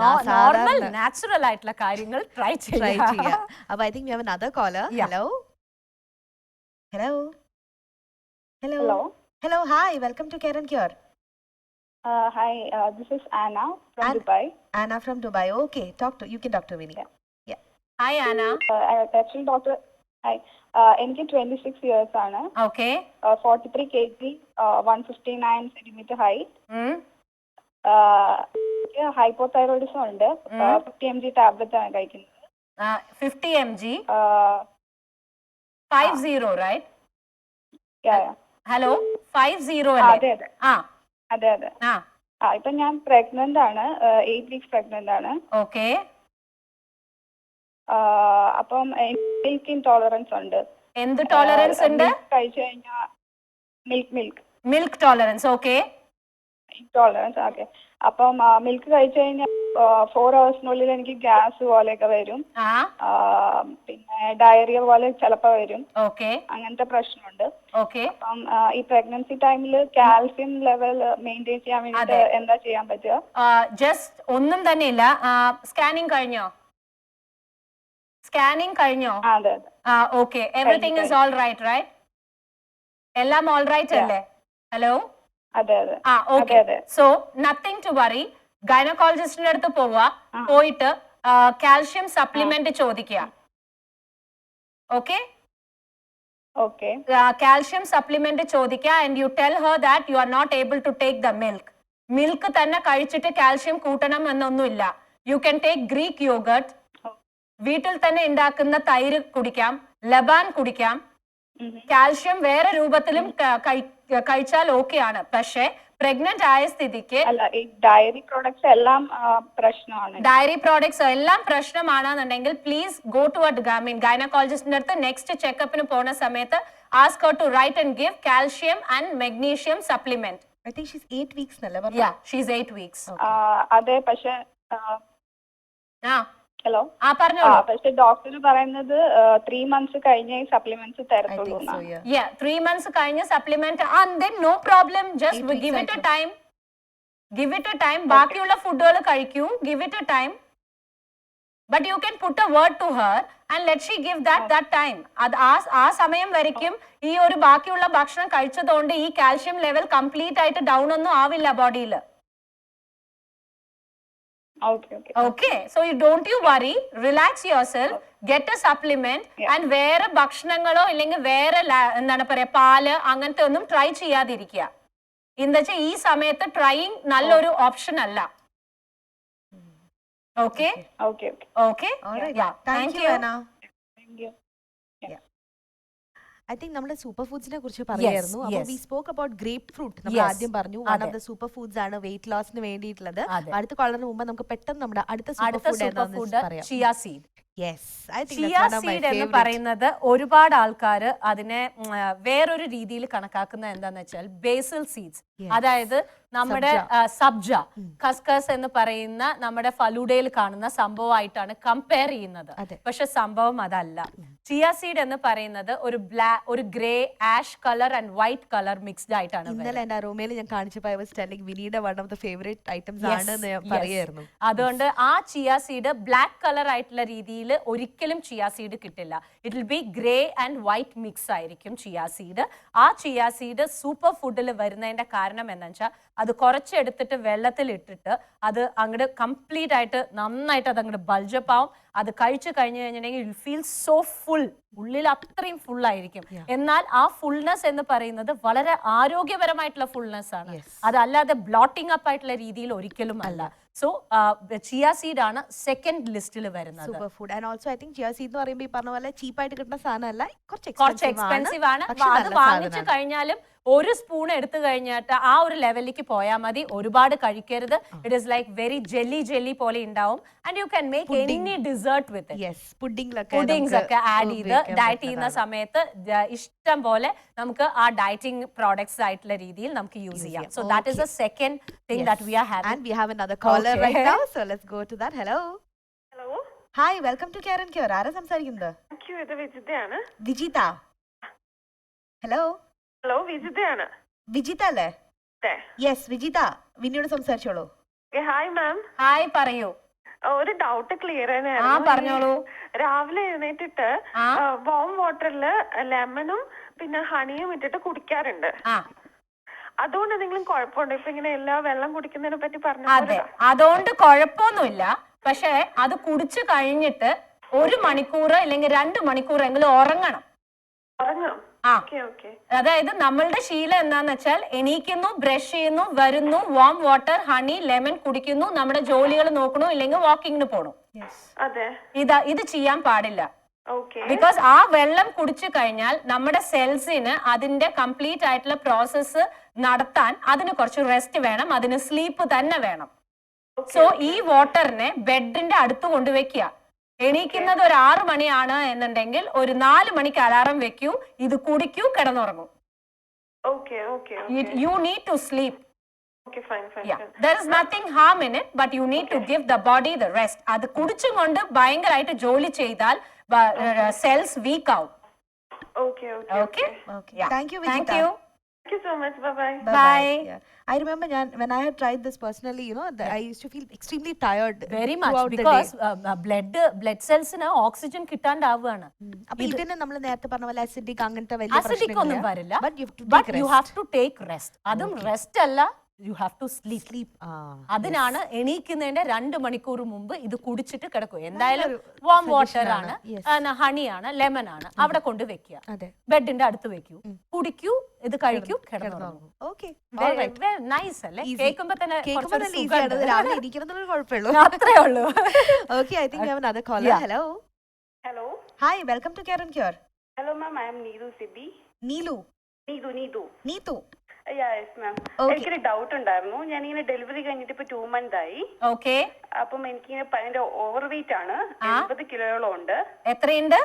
നോർമൽ നാച്ചുറൽ ആയിട്ടുള്ള കാര്യങ്ങൾ ട്രൈ ട്രൈ ചെയ്യാം. ചെയ്യാം. അപ്പൊ I think we have another caller. Yeah. Hello. Hello. Hello. Hello. Hello. Hi. Welcome to Care and Cure. Hi, this is Anna from Anna. Dubai. Anna from Dubai. Okay. You can talk to Vinny. Yeah. Hi ആന. Actually, doctor, hi. എനിക്ക് 26 years ആണ്. Okay. 43 kg, 159 centimeter height. Hypothyroidism ഉണ്ട്. 50 mg tablet ആണ് കഴിക്കുന്നത്. 50 mg. 50, right? Hello, 50 അല്ലേ? അതെ. ഇപ്പൊ ഞാൻ പ്രഗ്നന്റ് ആണ്, 8 weeks പ്രഗ്നന്റ് ആണ്. ഓക്കെ. അപ്പം മിൽക്ക് ഇൻടോളറൻസ് ഉണ്ട്. എന്ത് ടോളറൻസ് ഉണ്ട്? കഴിച്ചു കഴിഞ്ഞാൽ milk tolerance. Okay. Intolerance. Okay. അപ്പം മിൽക്ക് കഴിച്ചു കഴിഞ്ഞാൽ 4 hours എനിക്ക് ഗ്യാസ് പോലെയൊക്കെ വരും. പിന്നെ ഡയറിയ പോലെ ചിലപ്പോ വരും. ഓക്കെ. അങ്ങനത്തെ പ്രശ്നമുണ്ട്. ഓക്കെ. അപ്പം ഈ പ്രഗ്നൻസി ടൈമിൽ കാൽസ്യം ലെവൽ മെയിൻറ്റെയിൻ ചെയ്യാൻ വേണ്ടിട്ട് എന്താ ചെയ്യാൻ പറ്റുക? ജസ്റ്റ് ഒന്നും തന്നെ ഇല്ല. സ്കാനിങ് കഴിഞ്ഞോ? അതെ. Okay. Everything is all right? എല്ലാം ഓൾ റൈറ്റ് അല്ലേ? ഹലോ. അതെ. Okay. So nothing to worry. ഗൈനക്കോളജിസ്റ്റിന്റെ അടുത്ത് പോയിട്ട് കാൽഷ്യം സപ്ലിമെന്റ് ചോദിക്കുക. ഓക്കെ. കാൽഷ്യം സപ്ലിമെന്റ് ചോദിക്കുക. And you tell her that you are not able to take the milk തന്നെ കഴിച്ചിട്ട് കാൽഷ്യം കൂട്ടണം എന്നൊന്നുമില്ല. You can take Greek yogurt. വീട്ടിൽ തന്നെ ഉണ്ടാക്കുന്ന തൈര് കുടിക്കാം, ലബാൻ കുടിക്കാം. കാൽഷ്യം വേറെ രൂപത്തിലും കഴിച്ചാൽ ഓക്കെ ആണ്. പക്ഷെ പ്രഗ്നന്റ് ആയ സ്ഥിതിക്ക് ഡയറി പ്രോഡക്ട്സ് എല്ലാം പ്രശ്നമാണെന്നുണ്ടെങ്കിൽ പ്ലീസ് ഗോ ടു ഗൈനക്കോളജിസ്റ്റിന്റെ അടുത്ത് നെക്സ്റ്റ് ചെക്കപ്പിന് പോണ സമയത്ത് ask her to write and give calcium and magnesium supplement. I think she's 8 weeks നല്ലേ? Yeah, she's 8 weeks. അതെ. പക്ഷെ ഹലോ. പറഞ്ഞോളൂ. പക്ഷെ ഡോക്ടർ പറയുന്നത് 3 months കഴിഞ്ഞേ സപ്ലിമെന്റ്സ് തരത്തുള്ളൂ. 3 months കഴിഞ്ഞ supplement. then no problem, just give it a time. ബാക്കിയുള്ള ഫുഡുകൾ കഴിക്കൂ. give it a time, but you can put a word to her and let she give that time. അത് ആ സമയം വരയ്ക്കും ഈ ഒരു ബാക്കിയുള്ള ഭക്ഷണം കഴിച്ചതുകൊണ്ട് ഈ കാൽഷ്യം ലെവൽ കംപ്ലീറ്റ് ആയിട്ട് ഡൗൺ ഒന്നും ആവില്ല ബോഡിയിൽ. Okay, so don't you worry, relax yourself, get a supplement, and വേറെ ഭക്ഷണങ്ങളോ ഇല്ലെങ്കിൽ വേറെ എന്താണ് പറയാ പാല് അങ്ങനത്തെ ഒന്നും ട്രൈ ചെയ്യാതിരിക്കുക. എന്താ ഈ സമയത്ത് ട്രൈയിങ് നല്ലൊരു ഓപ്ഷൻ അല്ല. Okay. Thank you, Anna. I think നമ്മുടെ സൂപ്പർ ഫുഡ്സിനെ കുറിച്ച് പറയായിരുന്നു. അപ്പോൾ V spoke about grape fruit. നമ്മൾ ആദ്യം പറഞ്ഞു one of the super foods ആണ് വെയിറ്റ് ലോസിന് വേണ്ടിയിട്ടുള്ളത്. അടുത്ത കോളറിന് മുമ്പ് നമുക്ക് പെട്ടെന്ന് നമ്മുടെ അടുത്ത സൂപ്പർ ഫുഡ് എന്താണെന്ന് പറയാം. Chia seed. ചിയ സീഡ് എന്ന് പറയുന്നത് ഒരുപാട് ആൾക്കാർ അതിനെ വേറൊരു രീതിയിൽ കണക്കാക്കുന്ന എന്താന്ന് വെച്ചാൽ ബേസിൽ സീഡ്സ്, അതായത് നമ്മുടെ സബ്ജ ഖസ്ഖസ് എന്ന് പറയുന്ന നമ്മുടെ ഫലൂഡയിൽ കാണുന്ന സംഭവമായിട്ടാണ് കമ്പയർ ചെയ്യുന്നത്. പക്ഷെ സംഭവം അതല്ല. ചിയ സീഡ് എന്ന് പറയുന്നത് ഒരു grey ash colour and white colour mixed ആയിട്ടാണ്. ഇന്നലെ എന്റെ റൂമിൽ ഞാൻ കാണിച്ചപ്പോൾ വിനിയുടെ one of the favourite items ആണ് പറയായിരുന്നു. അതുകൊണ്ട് ആ ചിയ സീഡ് ബ്ലാക്ക് കളർ ആയിട്ടുള്ള രീതിയിൽ ഒരിക്കലും ചിയ സീഡ് കിട്ടില്ല. It will be grey and white mix ആയിരിക്കും ചിയ സീഡ്. ആ ചിയ സീഡ് സൂപ്പർ ഫുഡിൽ വരുന്നതിന്റെ കാരണം എന്താ വെച്ചാൽ അത് കുറച്ചെടുത്തിട്ട് വെള്ളത്തിൽ ഇട്ടിട്ട് അത് അങ്ങോട്ട് കംപ്ലീറ്റ് ആയിട്ട് നന്നായിട്ട് അത് അങ്ങോട്ട് ബൾജപ്പ് ആവും. അത് കഴിച്ചു കഴിഞ്ഞു കഴിഞ്ഞിട്ടുണ്ടെങ്കിൽ യു ഫീൽ സോ ഫുൾ. ഉള്ളിൽ അത്രയും ഫുൾ ആയിരിക്കും. എന്നാൽ ആ ഫുൾനെസ് എന്ന് പറയുന്നത് വളരെ ആരോഗ്യപരമായിട്ടുള്ള ഫുൾനെസ് ആണ്. അതല്ലാതെ ബ്ലോട്ടിംഗ് അപ്പ് ആയിട്ടുള്ള രീതിയിൽ ഒരിക്കലും അല്ല. സോ ചിയ സീഡ് ആണ് സെക്കൻഡ് ലിസ്റ്റിൽ വരുന്നത് super food. And also I think chia seed എന്ന് പറയുമ്പോൾ ഈ പറഞ്ഞ പോലെ ചീപ്പ് ആയിട്ട് കിട്ടുന്ന സാധനമല്ല, കുറച്ച് എക്സ്പെൻസീവ് ആണ്. അത് വാങ്ങിച്ചു കഴിഞ്ഞാലും ഒരു സ്പൂൺ എടുത്തു കഴിഞ്ഞിട്ട് ആ ഒരു ലെവലിലേക്ക് പോയാൽ മതി. ഒരുപാട് കഴിക്കരുത്. It is like very jelly പോലെ ഉണ്ടാവും. And you can make any dessert with it. Puddings ഒക്കെ ആഡ് ചെയ്ത് ഡയറ്റ് ചെയ്യുന്ന സമയത്ത് ഇഷ്ടം പോലെ നമുക്ക് ആ ഡയറ്റിംഗ് പ്രോഡക്ട്സ് ആയിട്ടുള്ള രീതിയിൽ നമുക്ക് യൂസ് ചെയ്യാം. So that is the second thing that we are having. And we have another caller right now, so let's go to that. Hello. Hello, Hi, welcome to Care and Cure. ആരാ സംസാരിക്കുന്നത്? Thank you. ഇത് വിജിതയാണ്. Vijitha. Hello. Hello, വിജിതയാണ്. Vijitha അല്ലേ? Yes Vijitha, വിനിയോട് സംസാരിച്ചോളൂ. Hi ma'am. Hi പറയൂ. ഒരു doubt clear പറഞ്ഞോളൂ. രാവിലെ എഴുന്നേറ്റിട്ട് വാം വാട്ടറില് ലെമണും പിന്നെ ഹണിയും ഇട്ടിട്ട് കുടിക്കാറുണ്ട്. അതുകൊണ്ട് എന്തെങ്കിലും കുഴപ്പമുണ്ടോ? ഇപ്പൊ ഇങ്ങനെ എല്ലാ വെള്ളം കുടിക്കുന്നതിനെ പറ്റി പറഞ്ഞു. അതെ, അതുകൊണ്ട് കുഴപ്പമൊന്നുമില്ല. പക്ഷെ അത് കുടിച്ചു കഴിഞ്ഞിട്ട് 1 മണിക്കൂർ അല്ലെങ്കിൽ 2 മണിക്കൂറെങ്കിലും ഉറങ്ങണം. ഉറങ്ങണം. അതായത് നമ്മളുടെ ശീലം എന്താന്ന് വെച്ചാൽ എണീക്കുന്നു, ബ്രഷ് ചെയ്യുന്നു, വരുന്നു, വാം വാട്ടർ, ഹണി, ലെമൺ കുടിക്കുന്നു, നമ്മുടെ ജോലികൾ നോക്കണു, ഇല്ലെങ്കിൽ വാക്കിങ്ങിന് പോണു. ഇത് ചെയ്യാൻ പാടില്ല. ബിക്കോസ് ആ വെള്ളം കുടിച്ചു കഴിഞ്ഞാൽ നമ്മുടെ സെൽസിന് അതിന്റെ കംപ്ലീറ്റ് ആയിട്ടുള്ള പ്രോസസ്സ് നടത്താൻ അതിന് കുറച്ച് റെസ്റ്റ് വേണം, അതിന് സ്ലീപ്പ് തന്നെ വേണം. സോ ഈ വാട്ടറിനെ ബെഡിന്റെ അടുത്ത് കൊണ്ടുവയ്ക്കുക. എണീക്കുന്നത് ഒരു 6 മണിയാണ് എന്നുണ്ടെങ്കിൽ ഒരു 4 മണിക്ക് അലാറം വെക്കൂ, ഇത് കുടിക്കൂ, കിടന്നുറങ്ങൂ. You need to sleep. There is nothing harm in it, but you need to give the body the rest. അത് കുടിച്ചും കൊണ്ട് ഭയങ്കരമായിട്ട് ജോലി ചെയ്താൽ സെൽസ് വീക്ക് ആവും. Okay. Thank you, Vijita. Thank you. Thank you so much. Bye-bye. Bye. Yeah. I remember when I had tried this personally, I used to feel extremely tired. Very much, because blood cellsന് oxygen കിട്ടാണ്ടാവുകയാണ്. അപ്പൊ ഇതിന് നമ്മൾ നേരത്തെ പറഞ്ഞ പോലെ acidic അങ്ങനത്തെ വലിയ അസിഡിക് ഒന്നും വരില്ല. But you have to take rest. അതും റെസ്റ്റ് അല്ല, you have to sleep. അതിനാണ് എണീക്കുന്നതിന്റെ 2 മണിക്കൂർ മുമ്പ് ഇത് കുടിച്ചിട്ട് കിടക്കുക. എന്തായാലും വാം വാട്ടർ ആണ്, ഹണിയാണ്, ലെമൺ ആണ്, അവിടെ കൊണ്ട് വെക്കുക, ബെഡിന്റെ അടുത്ത് വെക്കൂ, കുടിക്കൂ, ഇത് കഴിക്കൂ, കിടന്നു. നൈസ് അല്ലേ? കേൾക്കുമ്പോ തന്നെ അത്രേ ഉള്ളൂ. Okay, I think we have another caller. Hello. Hello. Hi, welcome to Care and Cure. Hello ma'am, I am Needu Sibi. Neetu. Yes ma'am. എനിക്കൊരു ഡൗട്ട് ഉണ്ടായിരുന്നു. ഞാനിങ്ങനെ ഡെലിവറി കഴിഞ്ഞിട്ട് ഇപ്പൊ 2 months ആയി. ഓക്കെ. അപ്പം എനിക്ക് ഓവർ വെയിറ്റ് ആണ്, 80 കിലോയോളം ഉണ്ട്. എത്രയുണ്ട്?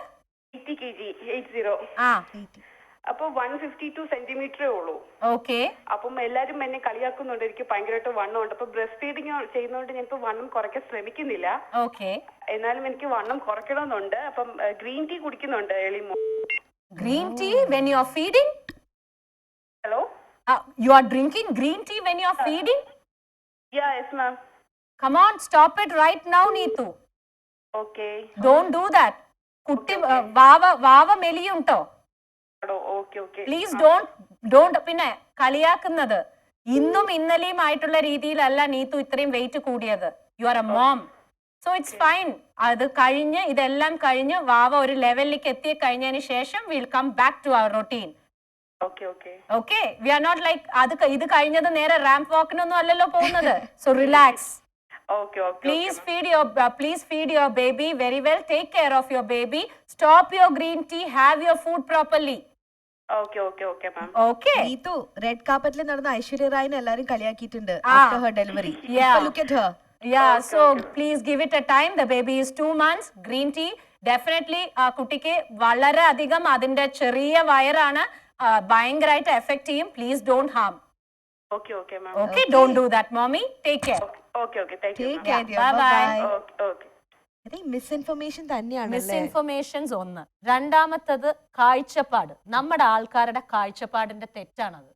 80 kg. 80. അപ്പൊ 152 സെന്റിമീറ്ററേ ഉള്ളൂ. ഓക്കെ. അപ്പം എല്ലാരും എന്നെ കളിയാക്കുന്നുണ്ട്, എനിക്ക് ഭയങ്കരമായിട്ട് വണ്ണം ഉണ്ട്. അപ്പൊ ബ്രസ്റ്റ് ഫീഡിങ് ചെയ്യുന്നതുകൊണ്ട് ഞാൻ ഇപ്പൊ വണ്ണം കുറയ്ക്കാൻ ശ്രമിക്കുന്നില്ല. ഓക്കെ. എന്നാലും എനിക്ക് വണ്ണം കുറയ്ക്കണമെന്നുണ്ട്. അപ്പം ഗ്രീൻ ടീ കുടിക്കുന്നുണ്ട് early morning. Green tea when you are feeding? Hello? You are drinking green tea when you are feeding? Yes ma'am. Come on, stop it right now, Neetu. Okay. Don't do that. കുട്ടി വാവ മെലിയുണ്ടോ? Okay. Please don't. പിന്നെ കളിയാക്കുന്നത് ഇന്നും ഇന്നലെയും ആയിട്ടുള്ള രീതിയിലല്ല നീതു ഇത്രയും wait കൂടിയത്. You are A mom, so it's fine. അത് കഴിഞ്ഞ് ഇതെല്ലാം കഴിഞ്ഞ് വാവ ഒരു ലെവലിലേക്ക് എത്തി കഴിഞ്ഞതിന് ശേഷം will come back to our routine. Okay, we are not like ഇത് കഴിഞ്ഞത് നേരെ റാമ്പ് വാക്കിനൊന്നും അല്ലല്ലോ പോകുന്നത്. So relax. Please feed your baby very well. Take care of your baby. Stop your green tea. Have your food properly. Okay ma'am. Okay. Neetu, red carpet le നടന്ന ഐശ്വര്യ റായിനെ എല്ലാരും കളിയാക്കിയിട്ടുണ്ട് after her delivery. Look at her. Yeah, so please give it a time. The baby is 2 months. Green tea definitely കുട്ടിക്ക് വളരെ അധികം അതിന്റെ ചെറിയ വയറാണ് ഭയങ്കരമായിട്ട് effect ചെയ്യും. Please don't harm. Okay ma'am. Okay, don't do that, mommy. Take care. Okay, thank you. Take care. Bye. Okay. I think misinformation തന്നെയാണ്. മിസ്ഇൻഫർമേഷൻസ് ഒന്ന്. രണ്ടാമത്തത് കാഴ്ചപ്പാട്. നമ്മുടെ ആൾക്കാരുടെ കാഴ്ചപ്പാടിന്റെ തെറ്റാണത്.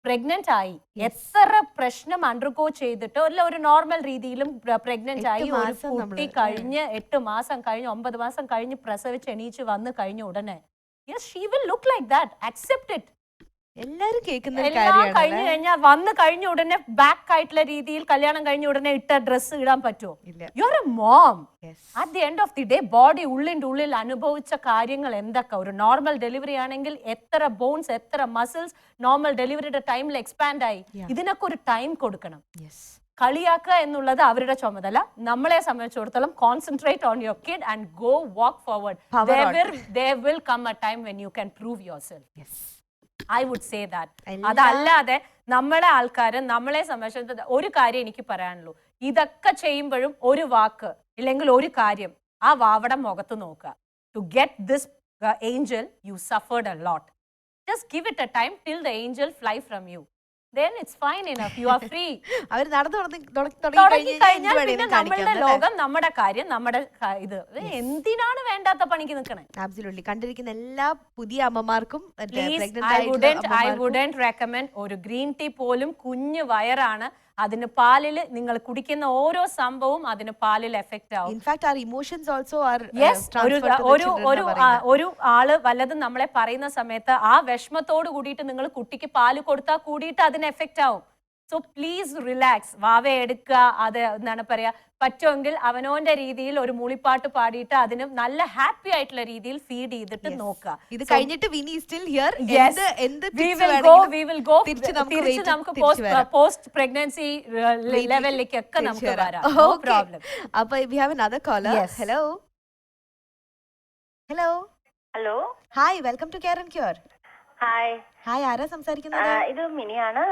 പ്രഗ്നന്റ് ആയി എത്ര പ്രശ്നം അണ്ടർഗോ ചെയ്തിട്ട് ഒരു നോർമൽ രീതിയിലും പ്രഗ്നന്റ് ആയി ഒരു കുട്ടി കഴിഞ്ഞ് 8 മാസം കഴിഞ്ഞ് 9 മാസം കഴിഞ്ഞ് പ്രസവിച്ച് എണീച്ച് വന്ന് കഴിഞ്ഞ ഉടനെ yes, she will look like that. Accept it. എല്ലാരും കേൾക്കുന്ന എല്ലാം കഴിഞ്ഞു കഴിഞ്ഞാൽ വന്ന് കഴിഞ്ഞ ഉടനെ ബാക്ക് ആയിട്ടുള്ള രീതിയിൽ കല്യാണം കഴിഞ്ഞ ഉടനെ ഇട്ട ഡ്രസ്സ് ഇടാൻ പറ്റുമോ? You are A mom. At the end of the day body ഉള്ളിൽ അനുഭവിച്ച കാര്യങ്ങൾ എന്തൊക്കെ. ഒരു നോർമൽ ഡെലിവറി ആണെങ്കിൽ എത്ര ബോൺസ്, എത്ര മസിൽസ് നോർമൽ ഡെലിവറിയുടെ ടൈമിൽ എക്സ്പാൻഡ് ആയി. ഇതിനൊക്കെ ഒരു ടൈം കൊടുക്കണം. കളിയാക്കുക എന്നുള്ളത് അവരുടെ ചുമതല. നമ്മളെ സംബന്ധിച്ചിടത്തോളം concentrate on your kid and go walk forward. There will come a time when you can prove yourself. I would say that. അതല്ലാതെ നമ്മളെ ആൾക്കാര് നമ്മളെ സംബന്ധിച്ച് ഒരു കാര്യം എനിക്ക് പറയാനുള്ളൂ, ഇതൊക്കെ ചെയ്യുമ്പോഴും ഒരു വാക്ക് ഇല്ലെങ്കിൽ ഒരു കാര്യം ആ വാവടം മുഖത്ത് നോക്കുക. To get this angel you suffered a lot. Just give it a time till the angel fly from you. Then it's fine enough. You are free. അവർ നടന്നു തുടങ്ങി കഴിഞ്ഞാൽ പിന്നെ നമ്മളുടെ ലോകം, നമ്മുടെ കാര്യം, നമ്മുടെ ഇത് എന്തിനാണ് വേണ്ടാത്ത പണിക്ക് നിൽക്കണേ? ആബ്സല്യൂട്ട്ലി. കണ്ടിരിക്കുന്ന എല്ലാ പുതിയ അമ്മമാർക്കും I wouldn't recommend ഒരു ഗ്രീൻ ടീ പോലും. കുഞ്ഞു വയറാണ്, അതിന് പാലിൽ നിങ്ങൾ കുടിക്കുന്ന ഓരോ സംഭവവും അതിന് പാലിൽ എഫക്റ്റ് ആവും. In fact our emotions also are ഒരു ആള് വല്ലതും നമ്മളെ പറയുന്ന സമയത്ത് ആ വിഷമത്തോട് കൂടിയിട്ട് നിങ്ങൾ കുട്ടിക്ക് പാല് കൊടുത്താൽ കൂടിയിട്ട് അതിന് എഫക്റ്റ് ആവും. So please relax. വാവ എടുക്കുക, അത് എന്താണ് പറയാ, പറ്റുമെങ്കിൽ അവനോന്റെ രീതിയിൽ ഒരു മൂളിപ്പാട്ട് പാടിയിട്ട് അതിന് നല്ല ഹാപ്പി ആയിട്ടുള്ള രീതിയിൽ ഫീഡ് ചെയ്തിട്ട് നോക്കുക. ഇത് കഴിഞ്ഞിട്ട് വിനി സ്റ്റിൽ ഹിയർ. തിരിച്ച് നമുക്ക് പോസ്റ്റ് പ്രഗ്നൻസി ലെവലിലേക്കൊക്കെ നമുക്ക് വരാം. No problem. അപ്പൊ we have another caller. Hello hello hello, hi, welcome to care and cure. Hi. Hi, ആരാ സംസാരിക്കുന്നത്? ഇത് മിനിയാണ്.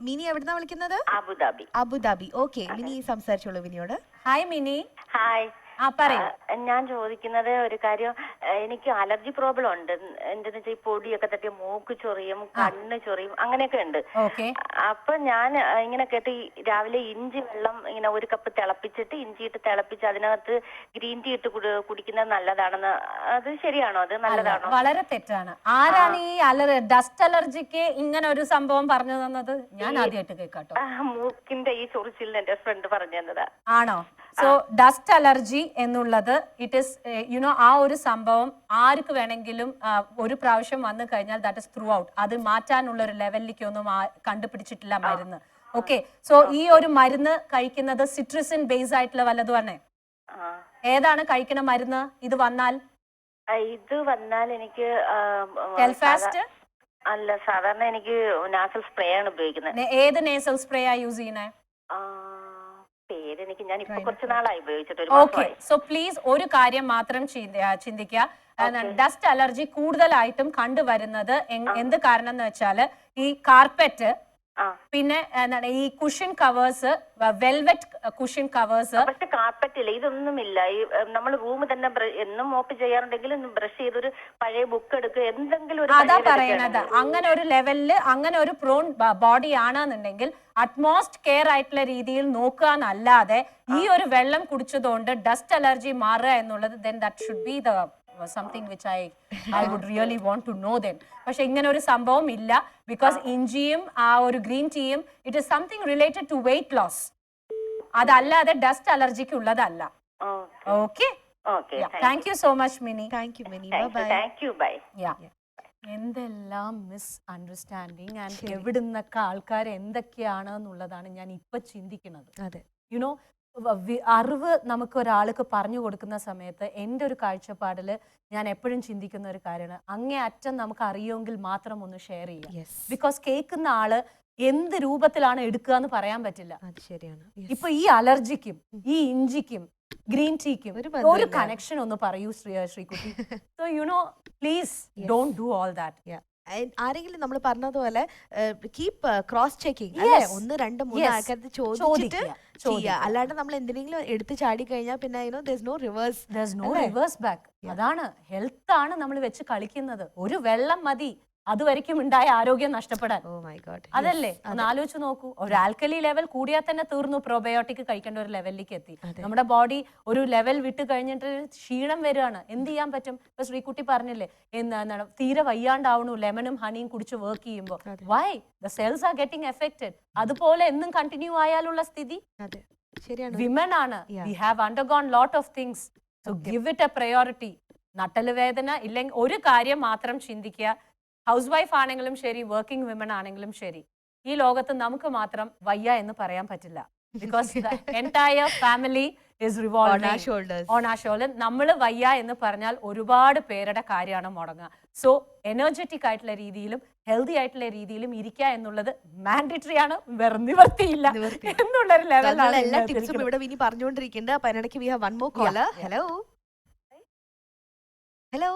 മിനി എവിടുന്നാ വിളിക്കുന്നത്? അബുദാബി. അബുദാബി. ഓക്കെ, മിനി സംസാരിച്ചോളൂ വിനിയോട്. Hi mini. ഹായ്. പറയൂ. ഞാൻ ചോദിക്കുന്നത് ഒരു കാര്യം, എനിക്ക് അലർജി പ്രോബ്ലം ഉണ്ട്. എന്തെന്ന് വെച്ചാൽ ഈ പൊടിയൊക്കെ തട്ടി മൂക്ക് ചൊറിയും, കണ്ണ് ചൊറിയും, അങ്ങനെയൊക്കെ ഉണ്ട്. അപ്പൊ ഞാൻ ഇങ്ങനെ കേട്ട് രാവിലെ ഇഞ്ചി വെള്ളം ഇങ്ങനെ ഒരു കപ്പ് തിളപ്പിച്ചിട്ട് ഇഞ്ചി ഇട്ട് തിളപ്പിച്ച് അതിനകത്ത് ഗ്രീൻ ടീ ഇട്ട് കുടിക്കുന്നത് നല്ലതാണെന്ന്, അത് ശരിയാണോ? അത് നല്ലതാണോ? വളരെ തെറ്റാണ്. ആരാണ് ഈ ഡസ്റ്റ് അലർജിക്ക് ഇങ്ങനെ ഒരു സംഭവം പറഞ്ഞു തന്നത്? ഞാൻ ആദ്യമായിട്ട് കേൾക്കാട്ടോ. മൂക്കിന്റെ ഈ ചൊറിച്ചിലിന് എന്റെ ഫ്രണ്ട് പറഞ്ഞു തന്നതാ. ആണോ? സോ ഡസ്റ്റ് അലർജി എന്നുള്ളത് ഇറ്റ് ഇസ് യുനോ, ആ ഒരു സംഭവം ആർക്ക് വേണമെങ്കിലും ഒരു പ്രാവശ്യം വന്നു കഴിഞ്ഞാൽ ദാറ്റ് ഇസ് ത്രൂ ഔട്ട്. അത് മാറ്റാനുള്ള ഒരു ലെവലിലേക്കൊന്നും കണ്ടുപിടിച്ചിട്ടില്ല മരുന്ന്. ഓക്കെ, സോ ഈ ഒരു മരുന്ന് കഴിക്കുന്നത് സിട്രസിൻ ബേസ് ആയിട്ടുള്ള വല്ലതുമാണ്. ഏതാണ് കഴിക്കുന്ന മരുന്ന് ഇത് വന്നാൽ? ഇത് വന്നാൽ എനിക്ക് ടെൽഫാസ്റ്റ് അല്ല, സാധാരണ എനിക്ക് നാസൽ സ്പ്രേ ആണ് ഉപയോഗിക്കുന്നത്. ഏത് നേസൽ സ്പ്രേ ആ യൂസ് ചെയ്യുന്നത്? പേരെനിക്ക്, ഞാൻ ഇപ്പൊ കുറച്ച് നാളായി ഉപയോഗിച്ചിട്ട്. ഓക്കെ, സോ പ്ലീസ് ഒരു കാര്യം മാത്രം ചിന്തിക്കുക. ഡസ്റ്റ് അലർജി കൂടുതലായിട്ടും കണ്ടുവരുന്നത് എന്ത് കാരണം എന്ന് വെച്ചാല് ഈ കാർപ്പറ്റ്, പിന്നെ എന്താണ് ഈ cushion covers, velvet cushion covers. പക്ഷെ കാർപ്പറ്റ് ഇല്ല, ഇതൊന്നുമില്ല. ഈ നമ്മൾ റൂം തന്നെ എന്നും മോപ്പ് ചെയ്യാറുണ്ടെങ്കിലും ബ്രഷ് ചെയ്തൊരു പഴയ ബുക്ക് എടുക്കുക, എന്തെങ്കിലും ഒരു. അതാ പറയണത്, അങ്ങനെ ഒരു ലെവലില് അങ്ങനെ ഒരു പ്രോൺ ബോഡി ആണെന്നുണ്ടെങ്കിൽ അറ്റ്മോസ്റ്റ് കെയർ ആയിട്ടുള്ള രീതിയിൽ നോക്കുക എന്നല്ലാതെ ഈ ഒരു വെള്ളം കുടിച്ചതുകൊണ്ട് ഡസ്റ്റ് അലർജി മാറുക എന്നുള്ളത് then that should be the something which I would really want to know then. പക്ഷെ ഇങ്ങനെ ഒരു സംഭവം ഇല്ല. ബിക്കോസ് ഇഞ്ചിയും ആ ഒരു ഗ്രീൻ ടീയും it is something related to weight loss, അതല്ലാതെ ഡസ്റ്റ് അലർജിക്ക് ഉള്ളതല്ല. Okay, thank you so much Mini. Thank you Mini. Bye. എന്തെല്ലാം മിസ് അണ്ടർസ്റ്റാൻഡിങ് ആൻഡ് എവിടുന്നൊക്കെ ആൾക്കാർ എന്തൊക്കെയാണ് എന്നുള്ളതാണ് ഞാൻ ഇപ്പൊ ചിന്തിക്കുന്നത്. അതെ, യുനോ, അറിവ് നമുക്ക് ഒരാൾക്ക് പറഞ്ഞു കൊടുക്കുന്ന സമയത്ത് എൻ്റെ ഒരു കാഴ്ചപ്പാടില് ഞാൻ എപ്പോഴും ചിന്തിക്കുന്ന ഒരു കാര്യമാണ്, അങ്ങേ അറ്റം നമുക്ക് അറിയുമെങ്കിൽ മാത്രം ഒന്ന് ഷെയർ ചെയ്യാം. ബിക്കോസ് കേൾക്കുന്ന ആള് എന്ത് രൂപത്തിലാണ് എടുക്കുക എന്ന് പറയാൻ പറ്റില്ല. അത് ശരിയാണ്. ഇപ്പൊ ഈ അലർജിക്കും ഈ ഇഞ്ചിക്കും ഗ്രീൻ ടീക്കും ഒരു കണക്ഷൻ ഒന്ന് പറയൂ Sreekutty. So you know, please don't do all that. ആരെങ്കിലും നമ്മൾ പറഞ്ഞതുപോലെ കീപ് ക്രോസ് ചെക്കിങ്, അല്ലേ? 1, 2, 3 ആൾക്കാർക്ക് ചോദിച്ചിട്ട് ചെയ്യുക. അല്ലാണ്ട് നമ്മൾ എന്തിനെങ്കിലും എടുത്ത് ചാടി കഴിഞ്ഞാൽ പിന്നെ there's no reverse back. അതാണ്, ഹെൽത്ത് ആണ് നമ്മൾ വെച്ച് കളിക്കുന്നത്. ഒരു വെള്ളം മതി അതുവരെയും ഉണ്ടായ ആരോഗ്യം നഷ്ടപ്പെടാൻ. ഓ മൈ ഗോഡ്, അതല്ലേ? ഒന്ന് ആലോചിച്ച് നോക്കൂ. ഒരു ആൽക്കലി ലെവൽ കൂടിയാൽ തന്നെ തീർന്നു, പ്രോബയോട്ടിക് കഴിക്കേണ്ട ഒരു ലെവലിലേക്ക് എത്തി. നമ്മുടെ ബോഡി ഒരു ലെവൽ വിട്ട് കഴിഞ്ഞിട്ട് ക്ഷീണം വരികയാണ്. എന്ത് ചെയ്യാൻ പറ്റും? ഇപ്പൊ ശ്രീകുട്ടി പറഞ്ഞില്ലേ, എന്താണ് തീരെ വയ്യാണ്ടാവണു ലെമണും ഹണിയും കുടിച്ച് വർക്ക് ചെയ്യുമ്പോൾ. Why? The cells are getting affected. അതുപോലെ എന്നും കണ്ടിന്യൂ ആയാലുള്ള സ്ഥിതി വിമൻ ആണ്. We have undergone lot of things. So give it a priority. നട്ടല് വേദന ഇല്ലെങ്കിൽ ഒരു കാര്യം മാത്രം ചിന്തിക്കുക, ഹൗസ് വൈഫ് ആണെങ്കിലും ശരി, വർക്കിംഗ് വിമൻ ആണെങ്കിലും ശരി, ഈ ലോകത്ത് നമുക്ക് മാത്രം വയ്യ എന്ന് പറയാൻ പറ്റില്ല. Because the entire family is revolving on our shoulders. നമ്മൾ വയ്യ എന്ന് പറഞ്ഞാൽ ഒരുപാട് പേരുടെ കാര്യമാണ് മുടങ്ങുക. സോ എനർജറ്റിക് ആയിട്ടുള്ള രീതിയിലും ഹെൽത്തി ആയിട്ടുള്ള രീതിയിലും ഇരിക്കുക എന്നുള്ളത് മാൻഡേറ്ററി ആണ്, വേറെ നിവർത്തിയില്ല എന്നുള്ളൊരു ലെവലാണ് എല്ലാ ടിപ്സും ഇവിടെ വിനി പറഞ്ഞുകൊണ്ടിരിക്കുന്നുണ്ട്. അപ്പൊ അതിനിടയ്ക്ക് we have one more caller. Hello hello